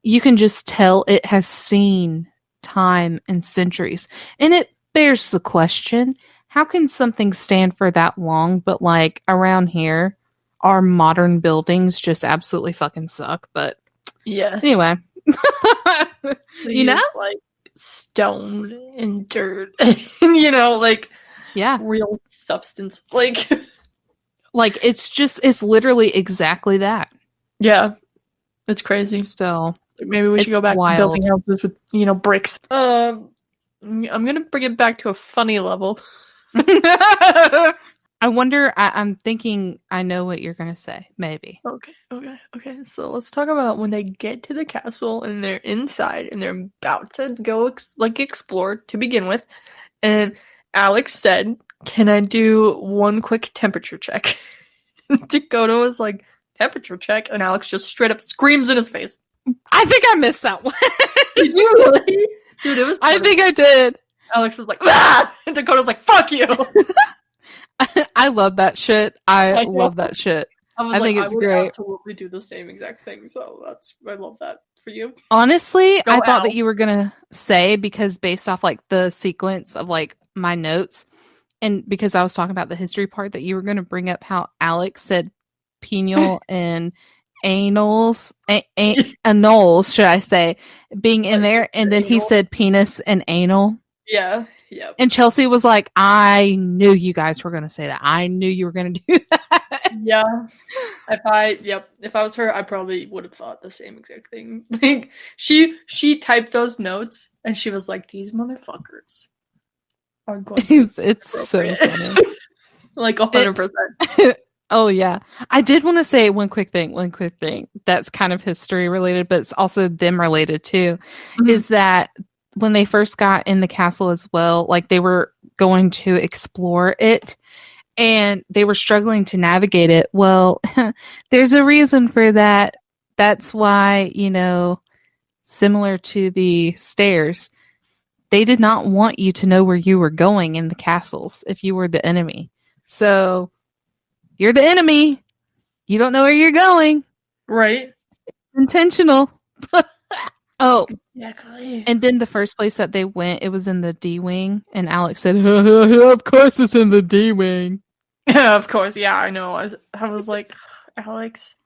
You can just tell it has seen time and centuries, and it bears the question, how can something stand for that long? But like around here, our modern buildings just absolutely fucking suck. But anyway, like stone and dirt, and like real substance, like it's literally exactly that. Yeah, it's crazy. So maybe we should go back to building houses with, bricks. I'm gonna bring it back to a funny level. I wonder, I'm thinking I know what you're gonna say. Maybe. Okay. So let's talk about when they get to the castle and they're inside and they're about to go explore to begin with. And Alex said, "Can I do one quick temperature check?" Dakota was like, "Temperature check?" And Alex just straight up screams in his face. I think I missed that one. Did you really? Dude, it was funny. I think I did. Alex is like, ah! And Dakota's like, fuck you. I love that shit. I love that shit. I think it's great. I would absolutely do the same exact thing. So I love that for you. Honestly, I thought that you were gonna say, because based off like the sequence of like my notes, and because I was talking about the history part, that you were gonna bring up how Alex said penal and anals, should I say, being in there, and then he said penis and anal. Yeah. And Chelsea was like, I knew you guys were going to say that. I knew you were going to do that. Yeah. If I was her, I probably would have thought the same exact thing. Like, she typed those notes and she was like, these motherfuckers are going to it's so funny. Like 100%. Oh yeah. I did want to say one quick thing that's kind of history related, but it's also them related too, is that when they first got in the castle as well, like they were going to explore it and they were struggling to navigate it. Well, there's a reason for that. That's why, similar to the stairs, they did not want you to know where you were going in the castles if you were the enemy. So you're the enemy. You don't know where you're going. Right. It's intentional. Oh, exactly. And then the first place that they went, it was in the D wing, and Alex said, "Of course, it's in the D wing." Yeah, of course. Yeah, I know. I was like, Alex,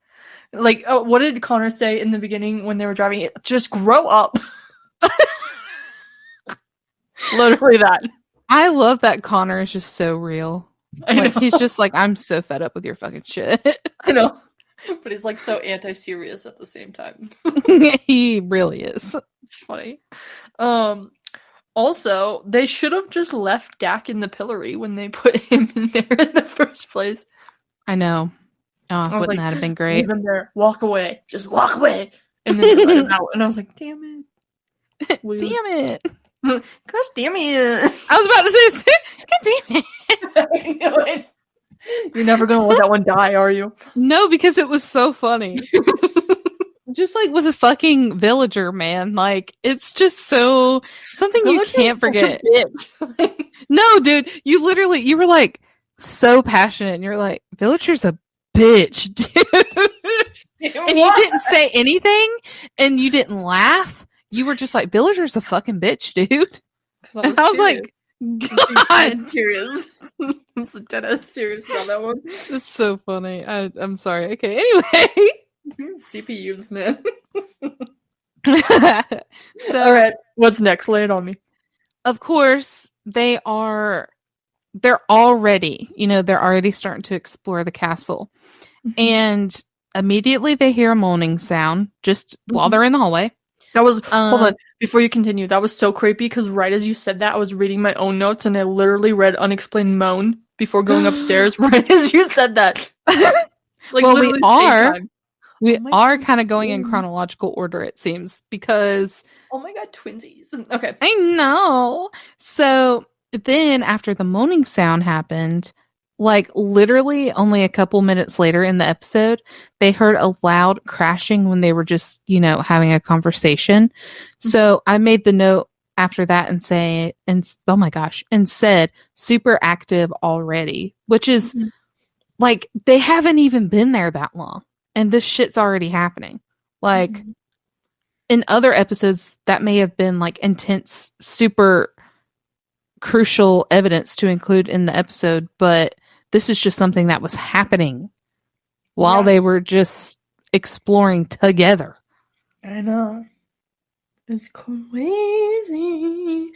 like, what did Connor say in the beginning when they were driving? Just grow up. Literally that. I love that Connor is just so real. I Like know. he's just like, I'm so fed up with your fucking shit. I know. But he's like so anti-serious at the same time. He really is. It's funny. Also, they should have just left Dak in the pillory when they put him in there in the first place. I know. Oh, I was wouldn't like, that have been great? leave him there. Walk away. Just walk away. And then they let him out. And I was like, damn it. Weird. Damn it. Gosh damn it. I was about to say, God damn it. I knew it. You're never going to let that one die, are you? No, because it was so funny. Just like with a fucking villager, man. Like, it's just so something you can't forget. No, dude, you were like so passionate and you're like, villager's a bitch, dude. And you didn't say anything and you didn't laugh. You were just like, villager's a fucking bitch, dude. And I was like, God. I'm serious. I'm so dead serious about that one. It's so funny. I'm sorry. Okay, anyway. CPUs, man. So, all right, what's next? Lay it on me. Of course, they're already starting to explore the castle. And immediately they hear a moaning sound just while they're in the hallway. That was hold on before you continue. That was so creepy because right as you said that, I was reading my own notes and I literally read unexplained moan before going upstairs. Right as you said that, like well, we are kind of going in God. chronological order, it seems, because oh my god, twinsies. Okay, I know. So then, after the moaning sound happened, like literally only a couple minutes later in the episode, they heard a loud crashing when they were just, having a conversation. So I made the note after that and oh my gosh, and said super active already, which is like they haven't even been there that long and this shit's already happening. Like in other episodes that may have been like intense, super crucial evidence to include in the episode, but this is just something that was happening while they were just exploring together. I know. It's crazy.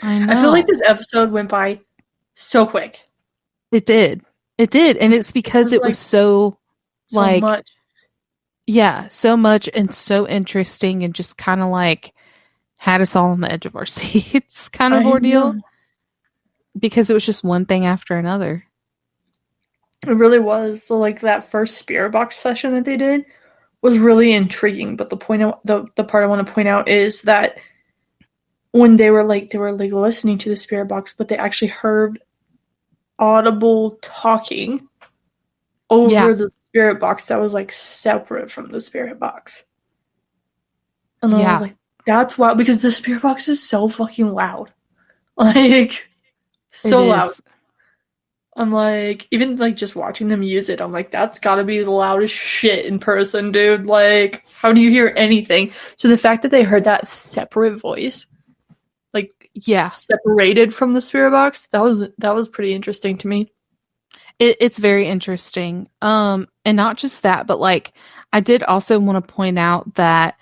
I know. I feel like this episode went by so quick. It did. And it's because it was so much. Yeah, so much and so interesting and just kind of like had us all on the edge of our seats kind of ordeal. Know. Because it was just one thing after another. It really was. So like that first spirit box session that they did was really intriguing. But the part I want to point out is that when they were listening to the spirit box, but they actually heard audible talking over the spirit box that was like separate from the spirit box. And I was like, that's wild because the spirit box is so fucking loud. Like so loud. I'm like, even like just watching them use it, I'm like, that's gotta be the loudest shit in person, dude. Like, how do you hear anything? So the fact that they heard that separate voice, like, separated from the spirit box, that was pretty interesting to me. It's very interesting. And not just that, but like, I did also want to point out that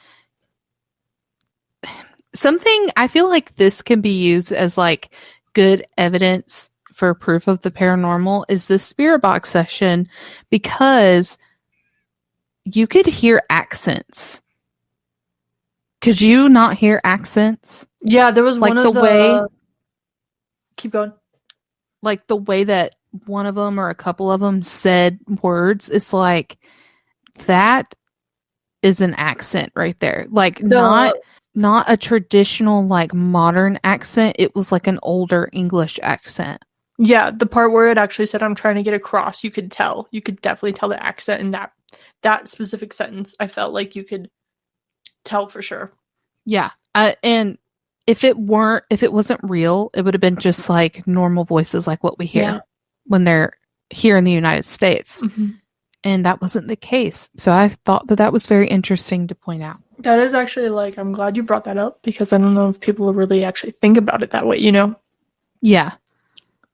something I feel like this can be used as like good evidence for proof of the paranormal is the spirit box session, because you could hear accents. Could you not hear accents? Yeah, there was like one of the way. Keep going. Like the way that one of them or a couple of them said words. It's like that is an accent right there. Like not a traditional like modern accent. It was like an older English accent. Yeah, the part where it actually said, I'm trying to get across, you could tell. You could definitely tell the accent in that specific sentence. I felt like you could tell for sure. Yeah. And if it wasn't real, it would have been just like normal voices like what we hear when they're here in the United States. Mm-hmm. And that wasn't the case. So I thought that was very interesting to point out. That is actually like, I'm glad you brought that up because I don't know if people really actually think about it that way, Yeah.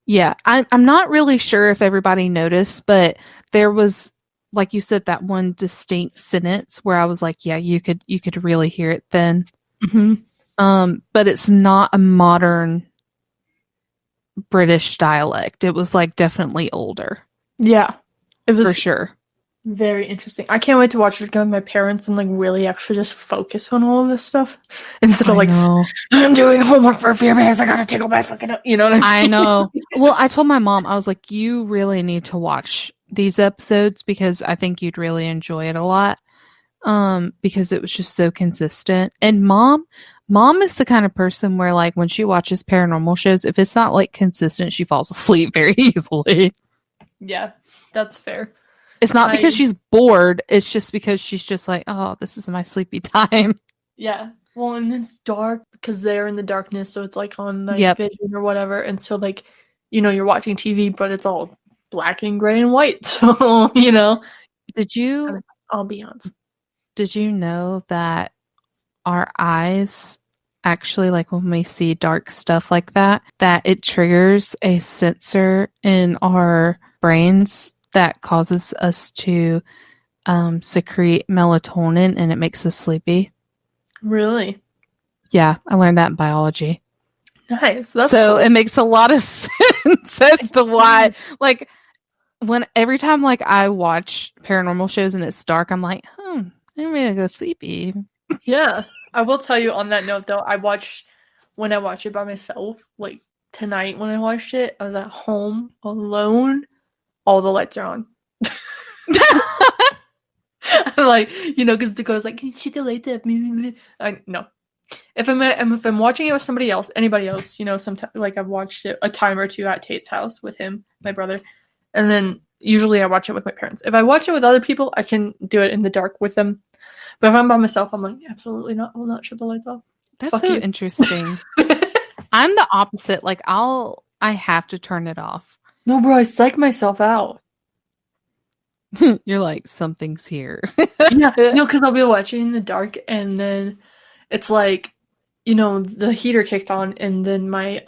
Yeah, I'm not really sure if everybody noticed, but there was, like you said, that one distinct sentence where I was like, yeah, you could really hear it then. Mm-hmm. But it's not a modern British dialect. It was like definitely older Yeah. It was for sure. very interesting. I can't wait to watch it again with my parents and like really actually just focus on all of this stuff instead of I like know. I'm doing homework for a few minutes. I gotta take all my fucking, you know what I mean? I know. Well, I told my mom, I was like, you really need to watch these episodes because I think you'd really enjoy it a lot. Because it was just so consistent. And mom is the kind of person where like when she watches paranormal shows, if it's not like consistent, she falls asleep very easily. Yeah, that's fair. It's not because she's bored. It's just because she's just like, oh, this is my sleepy time. Yeah. Well, and it's dark because they're in the darkness, so it's like on like Yep. vision or whatever. And so like, you're watching TV, but it's all black and gray and white. So, Did you ambiance. did you know that our eyes actually, like when we see dark stuff like that it triggers a sensor in our brains that causes us to secrete melatonin and it makes us sleepy? Really? Yeah, I learned that in biology. Nice. So cool. it makes a lot of sense as to why, like, every time like I watch paranormal shows and it's dark, I'm like, I'm gonna go sleepy. Yeah. I will tell you on that note though, when I watch it by myself, like tonight when I watched it, I was at home alone. All the lights are on. I'm like, because Dakota's like, shit, the lights off. No. If I'm watching it with somebody else, anybody else, sometimes like I've watched it a time or two at Tate's house with him, my brother, and then usually I watch it with my parents. If I watch it with other people, I can do it in the dark with them. But if I'm by myself, I'm like, absolutely not. I will not shut the lights off. That's Fuck so you. interesting. I'm the opposite. Like I have to turn it off. No, bro, I psych myself out. You're like, something's here. Yeah, no, because I'll be watching in the dark, and then it's like, the heater kicked on, and then my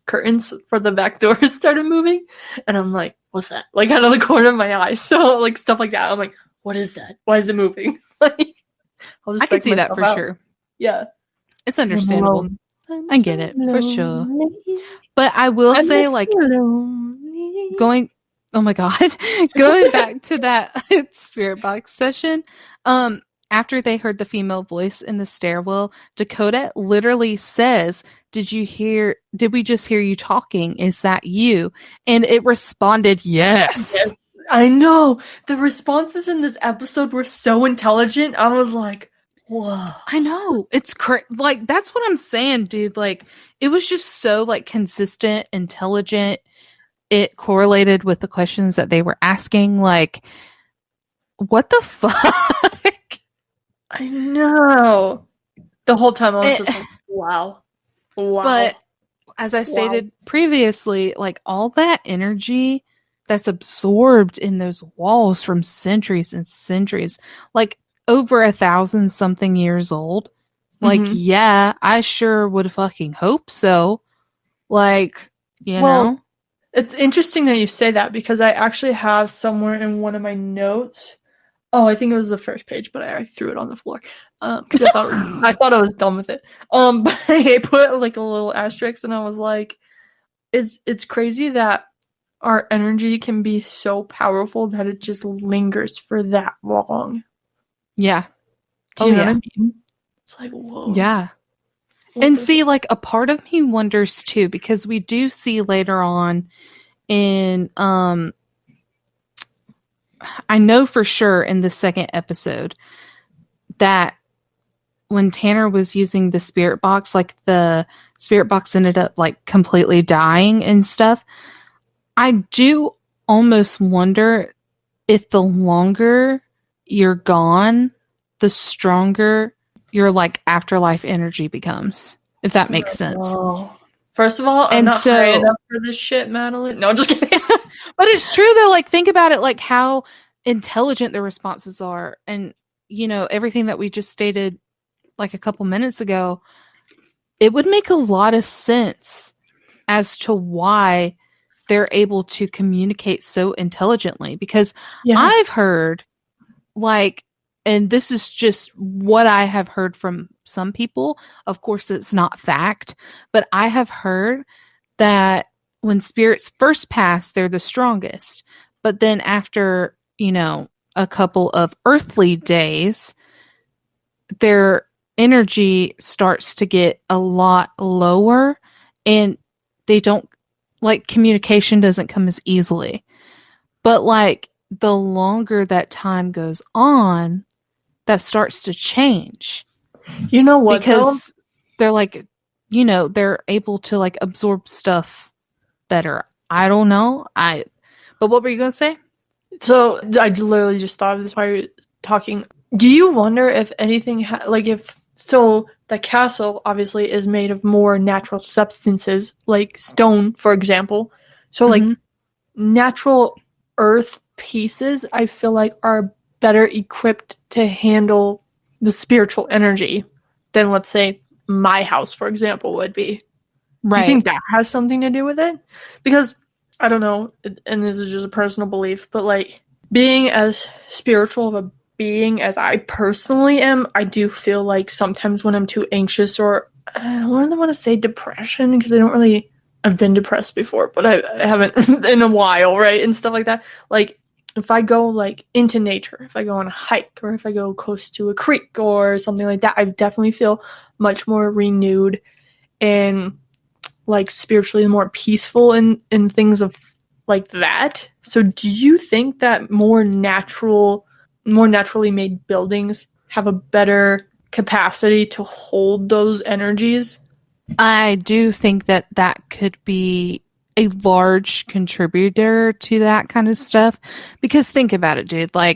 curtains for the back doors started moving, and I'm like, what's that? Like out of the corner of my eye. So like stuff like that. I'm like, what is that? Why is it moving? Like, I can see that for sure. Yeah, it's understandable. I get it for sure. But I will say, like, going back to that spirit box session, after they heard the female voice in the stairwell, Dakota literally says, did we just hear you talking? Is that you? And it responded, yes. I know. The responses in this episode were so intelligent. I was like, whoa. I know. It's like, that's what I'm saying, dude. Like, it was just so like consistent, intelligent. It correlated with the questions that they were asking. Like, what the fuck? I know. The whole time I was just like, wow. But as I stated previously, like all that energy that's absorbed in those walls from centuries and centuries, like over 1,000 something years old. Like, yeah, I sure would fucking hope so. Like, you know? It's interesting that you say that because I actually have somewhere in one of my notes. Oh, I think it was the first page, but I threw it on the floor because I thought I was done with it. But I put like a little asterisk, and I was like, "It's crazy that our energy can be so powerful that it just lingers for that long." Yeah. Do you know what I mean? It's like, whoa. Yeah. And see, like, a part of me wonders too, because we do see later on in I know for sure in the second episode that when Tanner was using the spirit box, like the spirit box ended up like completely dying and stuff. I do almost wonder if the longer you're gone, the stronger your like afterlife energy becomes, if that makes sense. First of all, I'm not high enough for this shit, Madeline. No, just kidding. But it's true though, like think about it, like how intelligent the responses are, and everything that we just stated like a couple minutes ago, it would make a lot of sense as to why they're able to communicate so intelligently, because I've heard like, and this is just what I have heard from some people, of course it's not fact, but I have heard that when spirits first pass, they're the strongest. But then after, a couple of earthly days, their energy starts to get a lot lower, and they don't, communication doesn't come as easily. But the longer that time goes on, that starts to change. You know what? Because they're able to absorb stuff better. I don't know. But what were you gonna say? So I literally just thought of this while you were talking. Do you wonder if anything so the castle obviously is made of more natural substances, like stone, for example. So natural earth pieces, I feel like, are better equipped to handle the spiritual energy than, let's say, my house, for example, would be. Right. Do you think that has something to do with it? Because, I don't know, and this is just a personal belief, but being as spiritual of a being as I personally am, I do feel like sometimes when I'm too anxious, or I don't really want to say depression, because I've been depressed before, but I haven't in a while, right? And stuff like that. If I go into nature, if I go on a hike, or if I go close to a creek or something like that, I definitely feel much more renewed and spiritually more peaceful in things of that. So do you think that more naturally made buildings have a better capacity to hold those energies? I do think that could be a large contributor to that kind of stuff. Because think about it, dude. The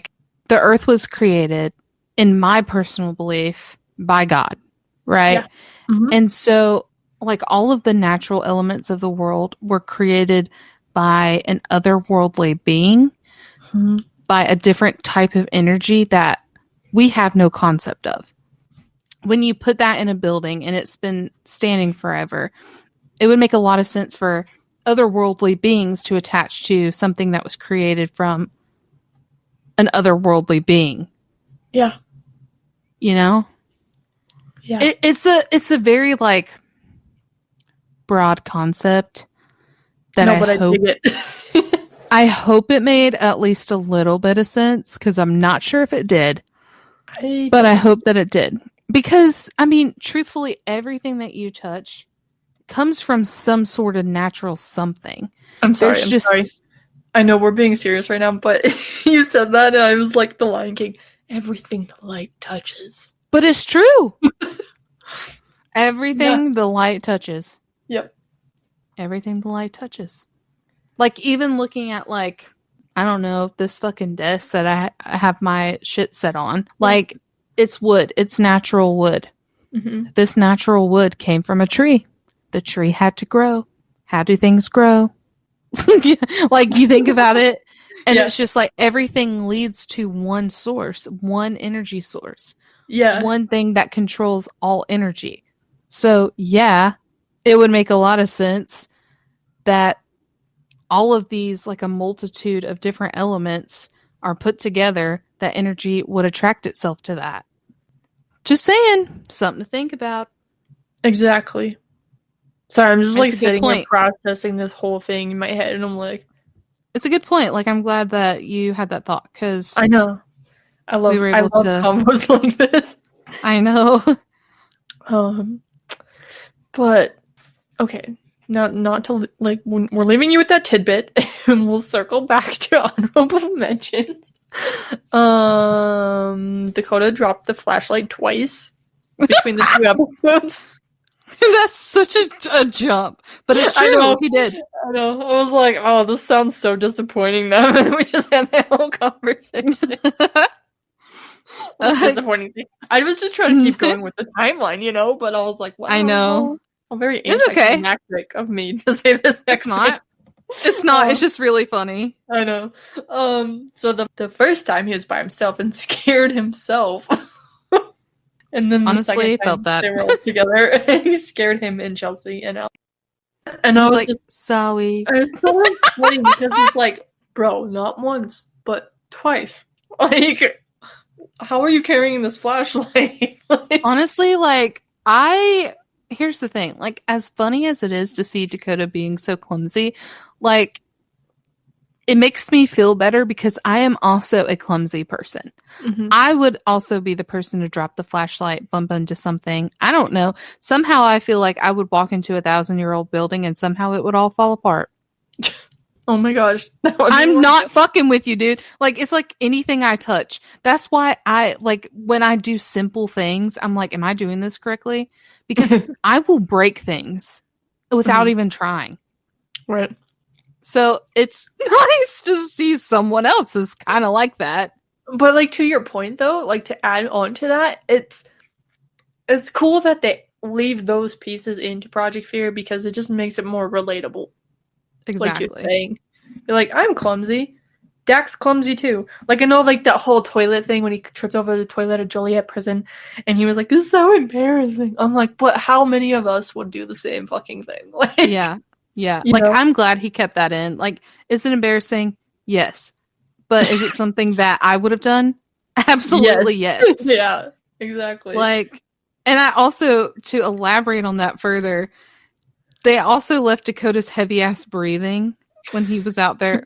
earth was created, in my personal belief, by God, right? Yeah. Mm-hmm. And so, all of the natural elements of the world were created by an otherworldly being, by a different type of energy that we have no concept of. When you put that in a building and it's been standing forever, it would make a lot of sense for otherworldly beings to attach to something that was created from an otherworldly being. Yeah. Yeah. It's a very broad concept that I dig it. I hope it made at least a little bit of sense, because I'm not sure if it did. But I hope that it did. Because, truthfully, everything that you touch comes from some sort of natural something. I'm sorry. I know we're being serious right now, but you said that and I was like the Lion King. Everything the light touches. But it's true. Everything the light touches. Yep. Everything the light touches. Even looking at, I don't know, this fucking desk that I have my shit set on. It's wood. It's natural wood. Mm-hmm. This natural wood came from a tree. The tree had to grow. How do things grow? You think about it, and it's just everything leads to one source, one energy source. Yeah. One thing that controls all energy. So, it would make a lot of sense that all of these, a multitude of different elements are put together, that energy would attract itself to that. Just saying. Something to think about. Exactly. Sorry, I'm just sitting here processing this whole thing in my head, and I'm like... It's a good point. I'm glad that you had that thought, because... I know. I love combos like this. I know. But, okay. Not to, when we're leaving you with that tidbit, and we'll circle back to honorable mentions. Dakota dropped the flashlight twice between the two episodes. That's such a jump, but it's true. I know, he did. I know. I was like, "Oh, this sounds so disappointing." Then and we just had that whole conversation. Disappointing thing. I was just trying to keep going with the timeline, but I was like, "Wow." I know. I'm very anticlimactic of me to say this next. It's not. It's just really funny. I know. So the first time he was by himself and scared himself. And then the second time they were all together, and he scared him and Chelsea and Al. And I was like, sorry. I was so funny because it's like, bro, not once, but twice. How are you carrying this flashlight? Honestly, here's the thing. Like, as funny as it is to see Dakota being so clumsy, like, it makes me feel better because I am also a clumsy person. Mm-hmm. I would also be the person to drop the flashlight, bump into something. I don't know. Somehow I feel like I would walk into a 1,000-year-old building and somehow it would all fall apart. Oh my gosh. I'm not fucking with you, dude. Like, it's like anything I touch. That's why I, like, when I do simple things, I'm like, am I doing this correctly? Because I will break things without even trying. Right. So it's nice to see someone else is kind of like that. But like, to your point though, like, to add on to that, it's cool that they leave those pieces into Project Fear because it just makes it more relatable. Exactly. Like you're saying. You're like, I'm clumsy. Dak's clumsy too. Like, I know, like, that whole toilet thing when he tripped over the toilet at Joliet Prison and he was like, this is so embarrassing. I'm like, but how many of us would do the same fucking thing? Like, Yeah. Like, know? I'm glad he kept that in. Like, is it embarrassing? Yes. But is it something that I would have done? Absolutely yes. Yeah, exactly. Like, and I also, to elaborate on that further, they also left Dakota's heavy ass breathing when he was out there.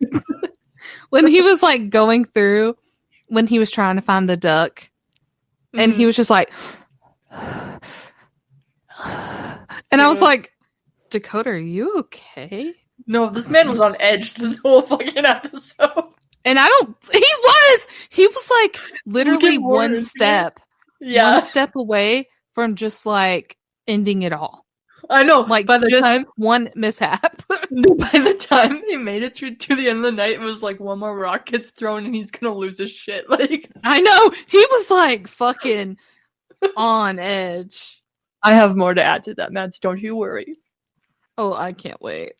When he was like going through, when he was trying to find the duck, and he was just like, and I was like, Dakota, are you okay? No, this man was on edge this whole fucking episode. And he was like literally one step away from just like ending it all. I know, like by the just time one mishap. By the time he made it through to the end of the night, it was like one more rock gets thrown and he's gonna lose his shit. Like, I know, he was like fucking on edge. I have more to add to that, Mads. Don't you worry. Oh, I can't wait.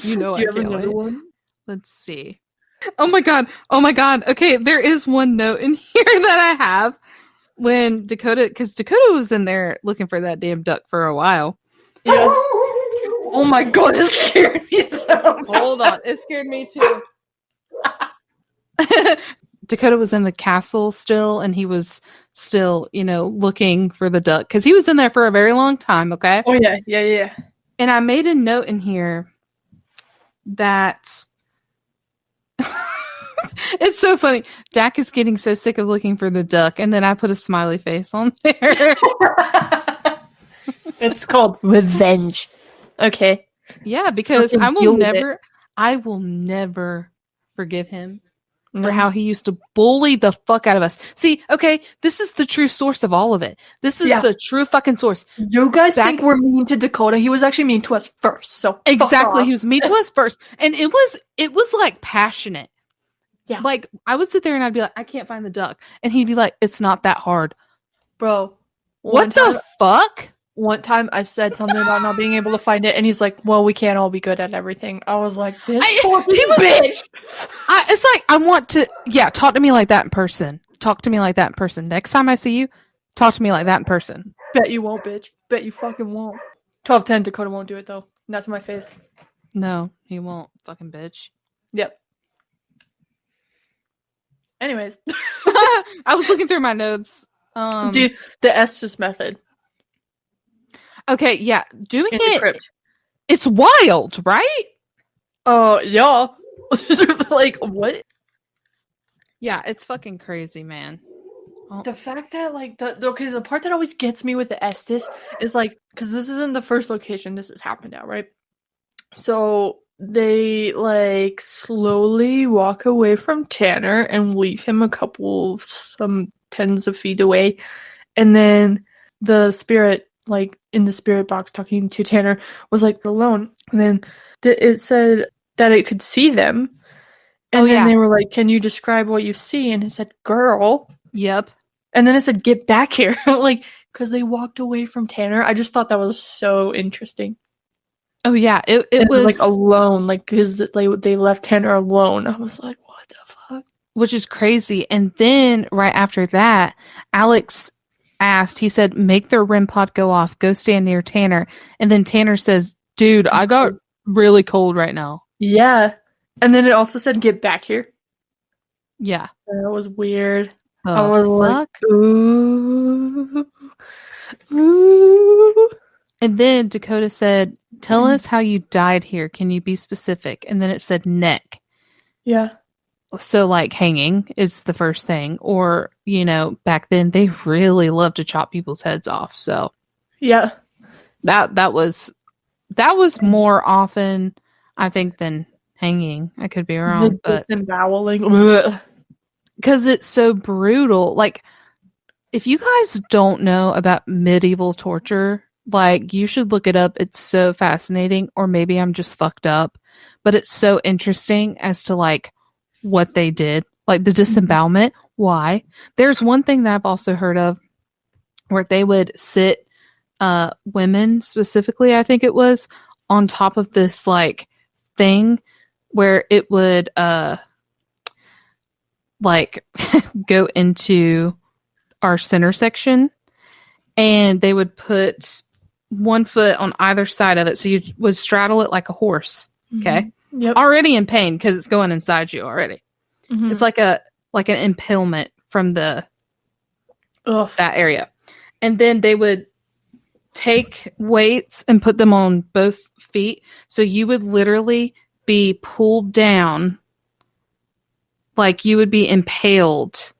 You know, do you have another one? Let's see. Oh my god. Okay, there is one note in here that I have when Dakota, because Dakota was in there looking for that damn duck for a while. Yeah. Oh my god, it scared me so much. Hold on, it scared me too. Dakota was in the castle still, and he was still, looking for the duck because he was in there for a very long time. Okay. Oh yeah. And I made a note in here that it's so funny. Dak is getting so sick of looking for the duck, and then I put a smiley face on there. It's called revenge. Okay. Yeah, because I will never forgive him for how he used to bully the fuck out of us. See, okay, this is the true source of all of it. This is the true fucking source. You guys think we're mean to Dakota? He was actually mean to us first. So exactly, he was mean to us first, and it was like passionate. Yeah, like I would sit there and I'd be like, I can't find the duck, and he'd be like, it's not that hard, bro. What the fuck? One time I said something about not being able to find it, and he's like, well, we can't all be good at everything. I was like, this bitch. It's like, I want to, talk to me like that in person. Talk to me like that in person. Next time I see you, talk to me like that in person. Bet you won't, bitch. Bet you fucking won't. 12-10, Dakota won't do it, though. Not to my face. No, he won't, fucking bitch. Yep. Anyways. I was looking through my notes. Dude, the Estes method. Okay, yeah, doing it. It's wild, right? Yeah. Like, what? Yeah, it's fucking crazy, man. The fact that, like, the part that always gets me with the Estes is, like, because this isn't the first location this has happened at, right? So they, like, slowly walk away from Tanner and leave him some tens of feet away. And then the spirit, like, in the spirit box talking to Tanner was like alone, and then it said that it could see them, and then they were like, can you describe what you see? And it said girl. Yep. And then it said get back here. Like, because they walked away from Tanner. I just thought that was so interesting. Oh yeah, it was like alone, like, because they left Tanner alone. I was like, what the fuck? Which is crazy. And then right after that, Alex asked, he said, make their REM pod go off, go stand near Tanner. And then Tanner says, dude, I got really cold right now. Yeah. And then it also said get back here. Yeah. That was weird. I was like, ooh. Ooh. And then Dakota said, "Tell us how you died here. Can you be specific?" And then it said neck. Yeah. So like hanging is the first thing. Or, back then they really loved to chop people's heads off. So Yeah. that was more often, I think, than hanging. I could be wrong, The but disemboweling. Ugh. because it's so brutal. Like, if you guys don't know about medieval torture, like, you should look it up. It's so fascinating. Or maybe I'm just fucked up, but it's so interesting as to like what they did, like the disembowelment. Why? There's one thing that I've also heard of where they would sit women specifically, I think it was, on top of this like thing where it would like go into our center section, and they would put one foot on either side of it, so you would straddle it like a horse. Okay. Yep. Already in pain because it's going inside you already. Mhm. It's like an impalement from that area. And then they would take weights and put them on both feet, so you would literally be pulled down, like you would be impaled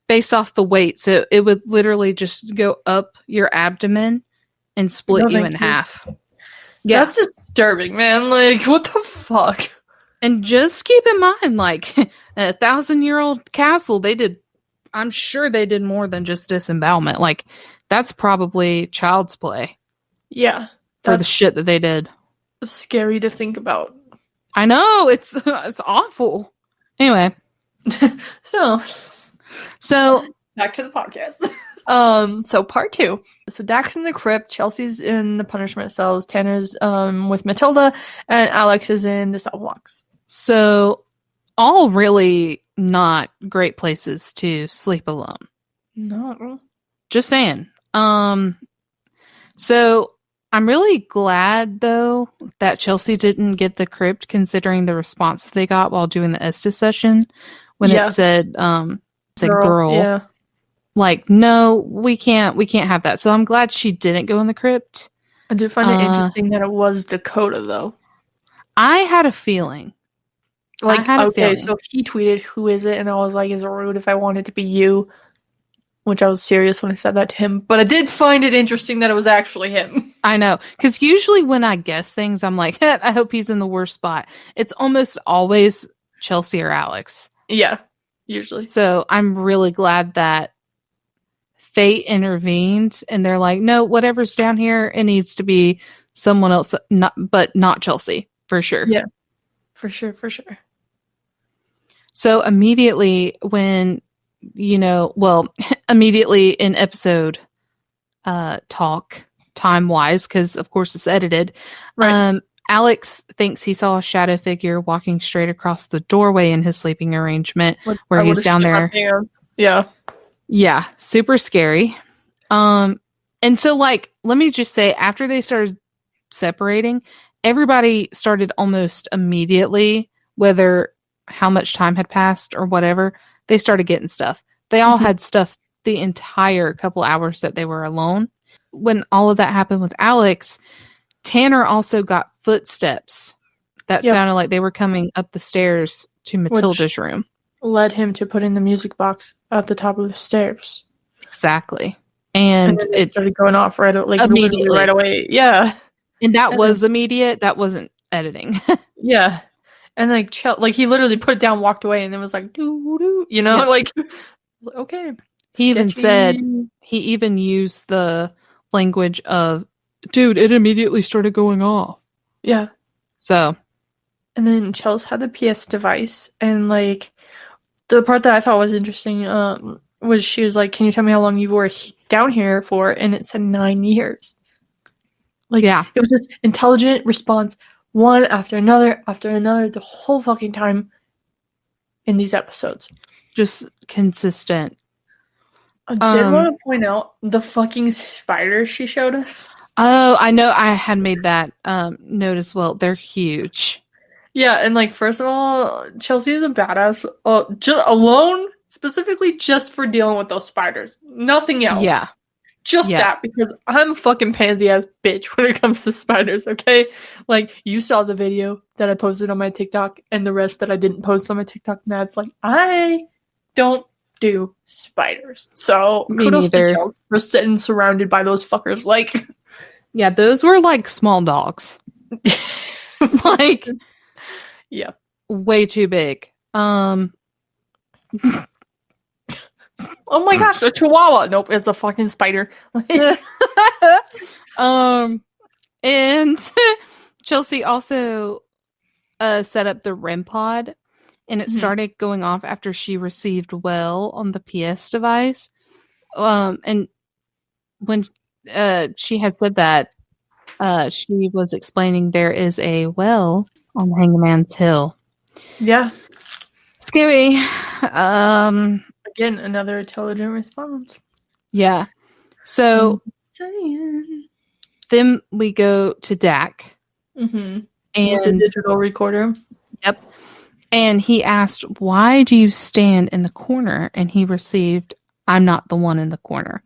based off the weight. So it would literally just go up your abdomen and split you in half. Yeah. That's disturbing, man. Like, what the fuck? And just keep in mind, like, a 1,000-year-old castle, I'm sure they did more than just disembowelment. Like, that's probably child's play. Yeah. For the shit that they did. Scary to think about. I know, it's awful. Anyway. So back to the podcast. So part 2. So Dax in the crypt, Chelsea's in the punishment cells, Tanner's with Matilda, and Alex is in the cell blocks. So all really not great places to sleep alone. No. Just saying. So I'm really glad though that Chelsea didn't get the crypt, considering the response that they got while doing the Estes session when it said girl. Yeah. Like, no, we can't have that. So I'm glad she didn't go in the crypt. I do find it interesting that it was Dakota though. I had a feeling. Like, okay, so he tweeted, "Who is it?" And I was like, "Is it rude if I want it to be you?" Which I was serious when I said that to him. But I did find it interesting that it was actually him. I know. Because usually when I guess things, I'm like, I hope he's in the worst spot. It's almost always Chelsea or Alex. Yeah, usually. So I'm really glad that fate intervened. And they're like, no, whatever's down here, it needs to be someone else, but not Chelsea. For sure. Yeah, for sure. So immediately when... immediately in episode talk time-wise, because of course it's edited, right. Alex thinks he saw a shadow figure walking straight across the doorway in his sleeping arrangement where he's down there. Yeah, super scary. And so, like, let me just say, after they started separating, everybody started almost immediately, whether how much time had passed or whatever, they started getting stuff. They all had stuff the entire couple hours that they were alone. When all of that happened with Alex, Tanner also got footsteps that sounded like they were coming up the stairs to Matilda's room. Led him to put in the music box at the top of the stairs. Exactly. And it started going off immediately right away. Yeah. And that was immediate. That wasn't editing. Yeah. And he literally put it down, walked away, and then was like, doo, like, okay. He even said, he even used the language of, dude, it immediately started going off. Yeah. So. And then Chelsea had the PS device, and like, the part that I thought was interesting was she was like, can you tell me how long you were down here for? And it said 9 years. Like, yeah. It was just intelligent response. One after another, the whole fucking time in these episodes. Just consistent. I did want to point out the fucking spiders she showed us. Oh, I know. I had made that note as well. They're huge. Yeah, and like, first of all, Chelsea is a badass. Just alone, specifically just for dealing with those spiders. Nothing else. Yeah. Just Yeah. that, because I'm a fucking pansy ass bitch when it comes to spiders, okay? Like, you saw the video that I posted on my TikTok and the rest that I didn't post on my TikTok. Now it's like, I don't do spiders. So, Me kudos to neither. Chelsea for sitting surrounded by those fuckers. Like, Yeah, those were like small dogs. Like, yeah. way too big. Oh my gosh, a chihuahua. Nope, it's a fucking spider. And Chelsea also set up the REM pod, and it Mhm. started going off after she received well on the PS device. And when she had said that, she was explaining there is a well on Hangman's Hill. Yeah. Scary. Again, another intelligent response. Yeah. So Saying. then we go to Dak. Mm-hmm. With the And digital recorder. yep. And he asked, "Why do you stand in the corner?" And he received, "I'm not the one in the corner."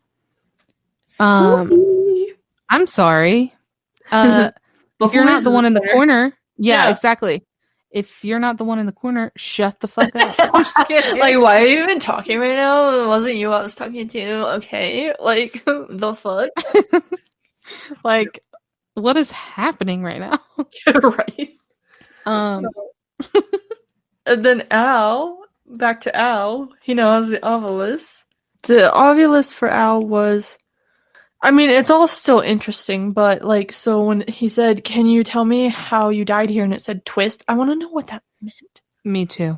Spooky. I'm sorry. If you're not the one in the corner, yeah, Yeah. exactly. If you're not the one in the corner, shut the fuck up. I'm just kidding. Like, why are you even talking right now? It wasn't you I was talking to. Okay. Like, the fuck? Like, what is happening right now? Right. And then Al, back to Al, he knows the Ovilus. The Ovilus for Al was, I mean, it's all still interesting, but like, so when he said, "Can you tell me how you died here?" and it said twist, I want to know what that meant. Me too.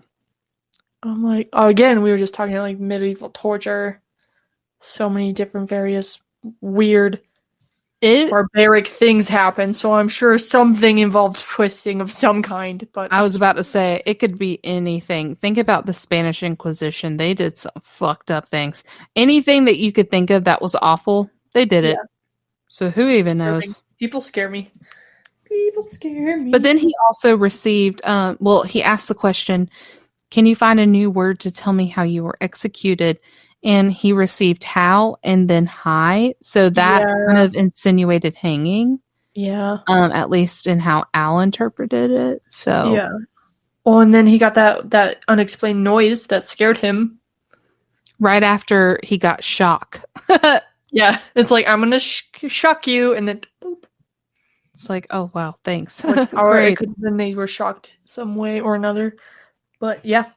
I'm like, again, we were just talking like medieval torture. So many different various weird barbaric things happen, so I'm sure something involved twisting of some kind. But I was about to say, it could be anything. Think about the Spanish Inquisition. They did some fucked up things. Anything that you could think of that was awful, they did it. Yeah. So who even knows? People scare me. People scare me. But then he also received, he asked the question, "Can you find a new word to tell me how you were executed?" And he received how and then high. So that kind of insinuated hanging. Yeah. At least in how Al interpreted it. So yeah. Well, and then he got that unexplained noise that scared him. right after he got shock. Yeah. It's like, I'm gonna shock you, and then boop. It's like, oh wow, thanks. Or Great. it could have been they were shocked some way or another. But yeah.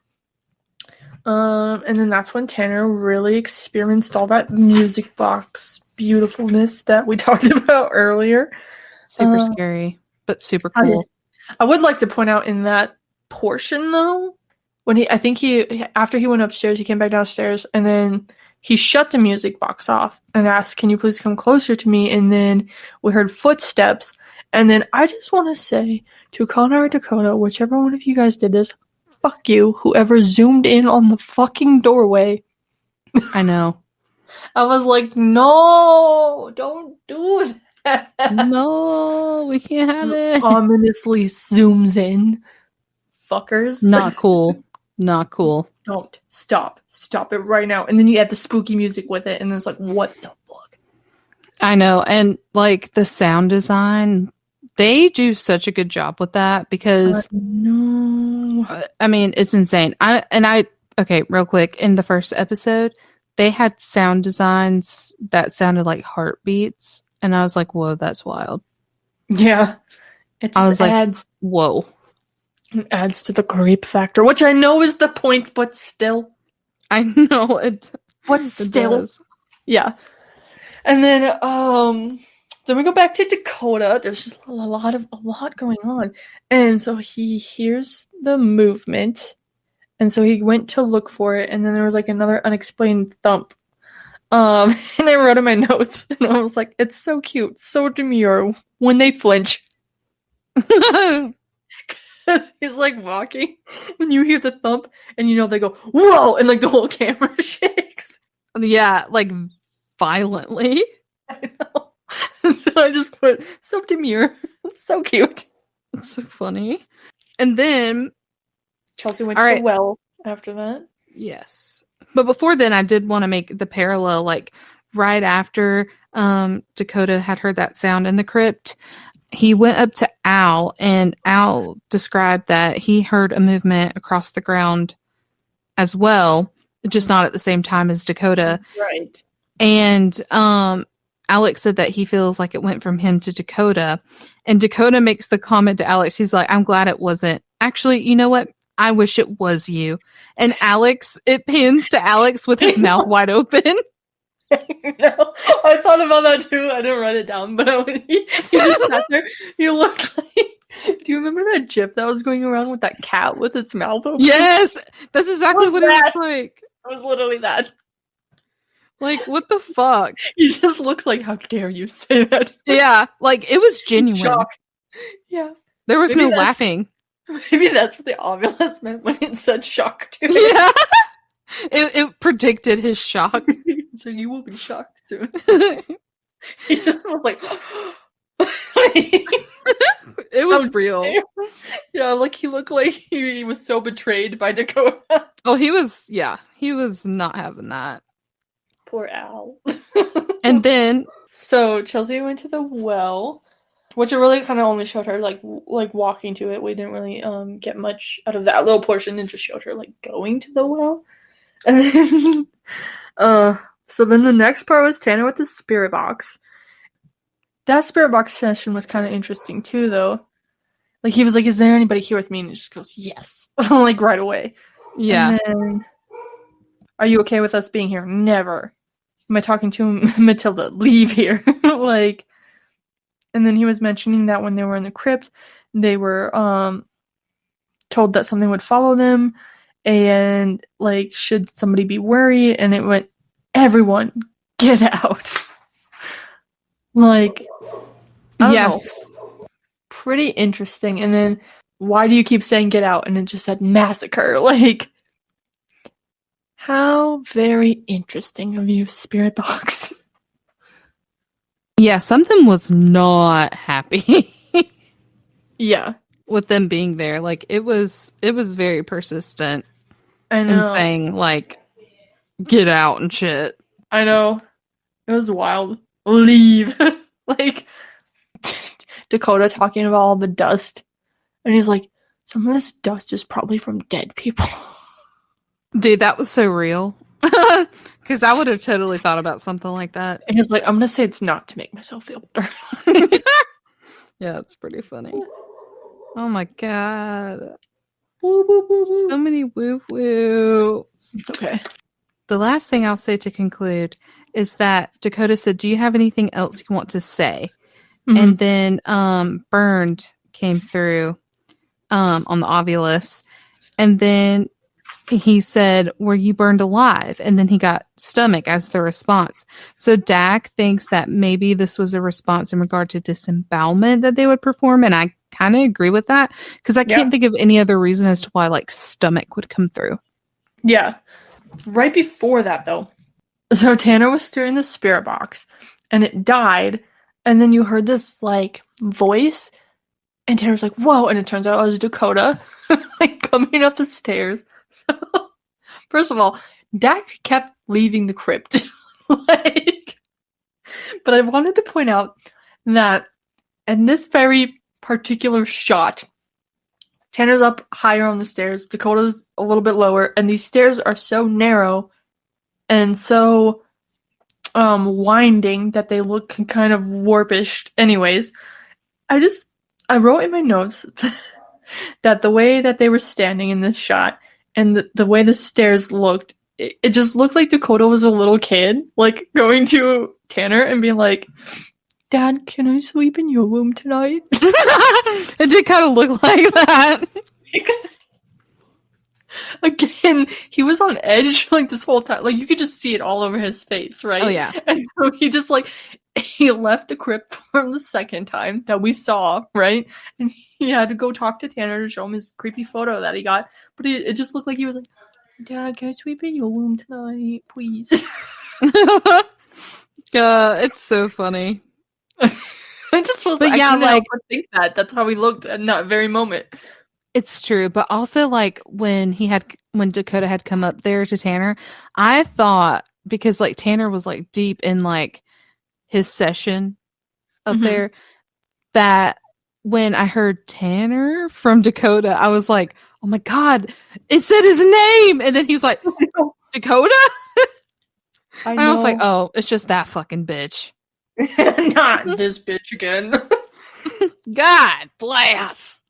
And then that's when Tanner really experienced all that music box beautifulness that we talked about earlier. Super scary, but super cool. I would like to point out in that portion though, when after he went upstairs, he came back downstairs, and then he shut the music box off and asked, "Can you please come closer to me?" And then we heard footsteps. And then I just want to say to Connor or Dakota, whichever one of you guys did this, fuck you, whoever zoomed in on the fucking doorway. I know. I was like, no, don't do that. No, we can't have it. Ominously zooms in. Fuckers. Not cool. Not cool. Don't. Stop. Stop it right now. And then you add the spooky music with it, and it's like, what the fuck? I know. And like the sound design, they do such a good job with that because no. I mean, it's insane. Okay, real quick, in the first episode, they had sound designs that sounded like heartbeats, and I was like, whoa, that's wild. Yeah. It just adds whoa. It adds to the creep factor, which I know is the point, but still. I know it. But still. Yeah. And then we go back to Dakota. There's just a lot going on. And so he hears the movement. And so he went to look for it, and then there was like another unexplained thump. And I wrote in my notes, and I was like, it's so cute, so demure when they flinch. He's like walking, and you hear the thump, and you know they go, whoa, and like the whole camera shakes. Yeah, like violently. I know. So I just put so demure, so cute. It's so funny. And then Chelsea went to the well after that. Yes. But before then, I did want to make the parallel, like right after Dakota had heard that sound in the crypt, he went up to Al, and Al described that he heard a movement across the ground as well, just not at the same time as Dakota. Right. And Alex said that he feels like it went from him to Dakota. And Dakota makes the comment to Alex, he's like, I'm glad it wasn't. Actually, you know what? I wish it was you. And Alex, it pans to Alex with his mouth wide open. No, I thought about that too. I didn't write it down, but he just sat there. He looked like. Do you remember that GIF that was going around with that cat with its mouth open? Yes, that's exactly what it looks like. It was literally that. Like, what the fuck? He just looks like, how dare you say that? Yeah, like, it was genuine. Shock. Yeah. There was Maybe no that's- laughing. Maybe that's what the ovulus meant when it said shock too. Yeah. It predicted his shock. So you will be shocked soon. It He just was like, was real. yeah, like he looked like he was so betrayed by Dakota. Oh, he was not having that. Poor Al. And then, So Chelsea went to the well, which it really kind of only showed her like walking to it. We didn't really get much out of that little portion. It just showed her like going to the well, and then so then the next part was Tanner with the spirit box. That spirit box session was kind of interesting too, though. Like he was like, "Is there anybody here with me?" And it just goes, "Yes," like right away. yeah. And then, are you okay with us being here? Never. Am I talking to Matilda? Leave here. Like, and then he was mentioning that when they were in the crypt, they were told that something would follow them, and like, should somebody be worried? And it went, everyone, get out. Like, I don't Yes. know. Pretty interesting. And then, why do you keep saying get out? And it just said massacre. Like, how very interesting of you, Spirit Box. Yeah, something was not happy Yeah, with them being there. Like it was very persistent I know. and saying like get out and shit. I know. It was wild. Leave. Like, Dakota talking about all the dust. And he's like, some of this dust is probably from dead people. Dude, that was so real. Because I would have totally thought about something like that. And he's like, I'm going to say it's not to make myself feel better. Yeah, it's pretty funny. Oh my god. Woo, woo, woo, woo. So many woo woo. It's okay. The last thing I'll say to conclude is that Dakota said, do you have anything else you want to say? Mhm. And then Burned came through on the Ovulus. And then he said, were you burned alive? And then he got stomach as the response. So Dak thinks that maybe this was a response in regard to disembowelment that they would perform. And I kind of agree with that because I can't think of any other reason as to why like stomach would come through. Yeah. Right before that, though. So Tanner was stirring the spirit box, and it died, and then you heard this, like, voice, and Tanner's like, whoa, and it turns out it was Dakota, like, coming up the stairs. First of all, Dak kept leaving the crypt. Like, but I wanted to point out that in this very particular shot, Tanner's up higher on the stairs, Dakota's a little bit lower, and these stairs are so narrow and so winding that they look kind of warpish. Anyways, I wrote in my notes that the way that they were standing in this shot and the way the stairs looked, it just looked like Dakota was a little kid, like going to Tanner and being like, Dad, can I sleep in your room tonight? It did kind of look like that. Because, again, he was on edge like this whole time. Like, you could just see it all over his face, right? Oh, yeah. And so he left the crypt for the second time that we saw, right? And he had to go talk to Tanner to show him his creepy photo that he got. But it just looked like he was like, Dad, can I sleep in your room tonight, please? It's so funny. I just was But like, yeah, I couldn't like- help but think that. That's how he looked in that very moment. It's true, but also like when Dakota had come up there to Tanner, I thought because like Tanner was like deep in like his session up Mhm. there, that when I heard Tanner from Dakota, I was like, oh my God, it said his name. And then he was like, Dakota? And I was like, oh, it's just that fucking bitch. Not this bitch again. God bless.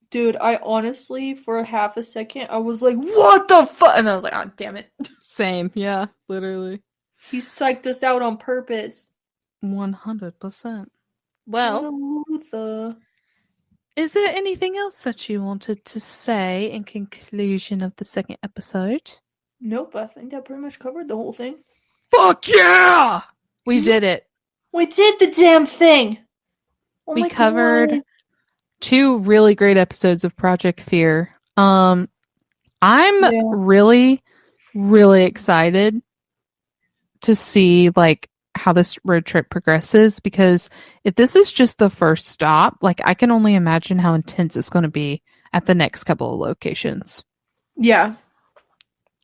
Dude, I honestly, for a half a second, I was like, what the fuck? And I was like, oh, damn it. Same. Yeah, literally. He psyched us out on purpose. 100%. Well, Luther. is there anything else that you wanted to say in conclusion of the second episode? Nope, I think that pretty much covered the whole thing. Fuck yeah! We did it. We did the damn thing! Oh We my covered God. 2 really great episodes of Project Fear. I'm Yeah. really, really excited to see like how this road trip progresses, because if this is just the first stop, like I can only imagine how intense it's going to be at the next couple of locations. Yeah.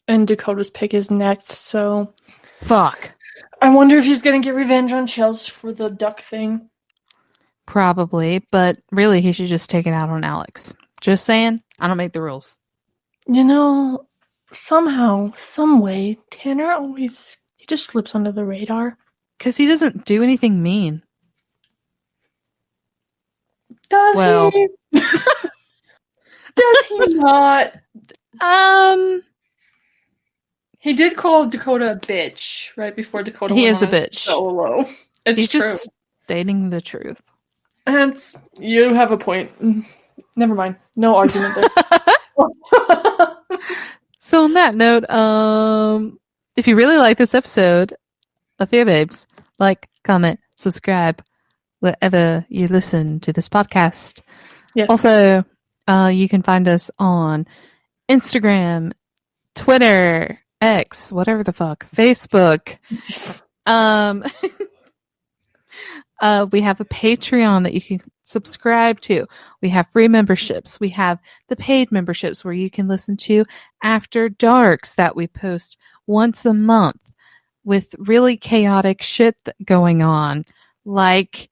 And Dakota's pick is next, so Fuck. I wonder if he's gonna get revenge on Chels for the duck thing. Probably, but really he should just take it out on Alex. Just saying, I don't make the rules. You know, somehow, some way, Tanner always he just slips under the radar. Because he doesn't do anything mean. Does Well. he? Does he not? He did call Dakota a bitch right before Dakota He went is a on bitch. solo. It's He's true. just stating the truth. And you have a point. Never mind. No argument there. So on that note, if you really like this episode of Fear Babes, like, comment, subscribe, wherever you listen to this podcast. Yes. Also, you can find us on Instagram, Twitter, X, whatever the fuck, Facebook. We have a Patreon that you can subscribe to. We have free memberships. We have the paid memberships where you can listen to After Darks that we post once a month with really chaotic shit going on, like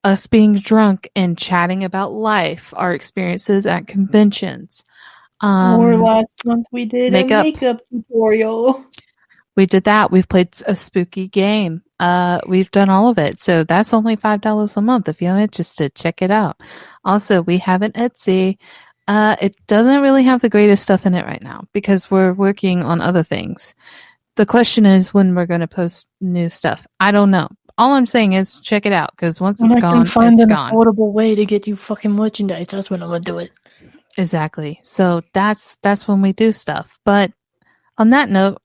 us being drunk and chatting about life, our experiences at conventions. Or last month we did makeup. a makeup tutorial. We did that. We've played a spooky game. We've done all of it. So that's only $5 a month. If you're interested, check it out. Also, we have an Etsy. It doesn't really have the greatest stuff in it right now because we're working on other things. The question is when we're going to post new stuff. I don't know. All I'm saying is check it out because once it's gone, I can find it's an gone. affordable way to get you fucking merchandise. That's when I'm gonna do it. Exactly. So that's when we do stuff. But on that note,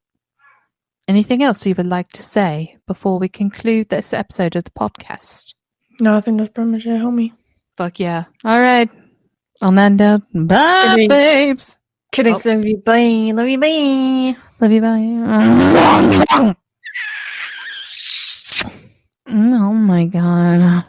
anything else you would like to say before we conclude this episode of the podcast? No, I think that's pretty much it, homie. Fuck yeah. All right. On that note, bye, Kidding. babes. Kidding, Oh. love you, bye. Love you, bye. Love you, bye. Oh my god.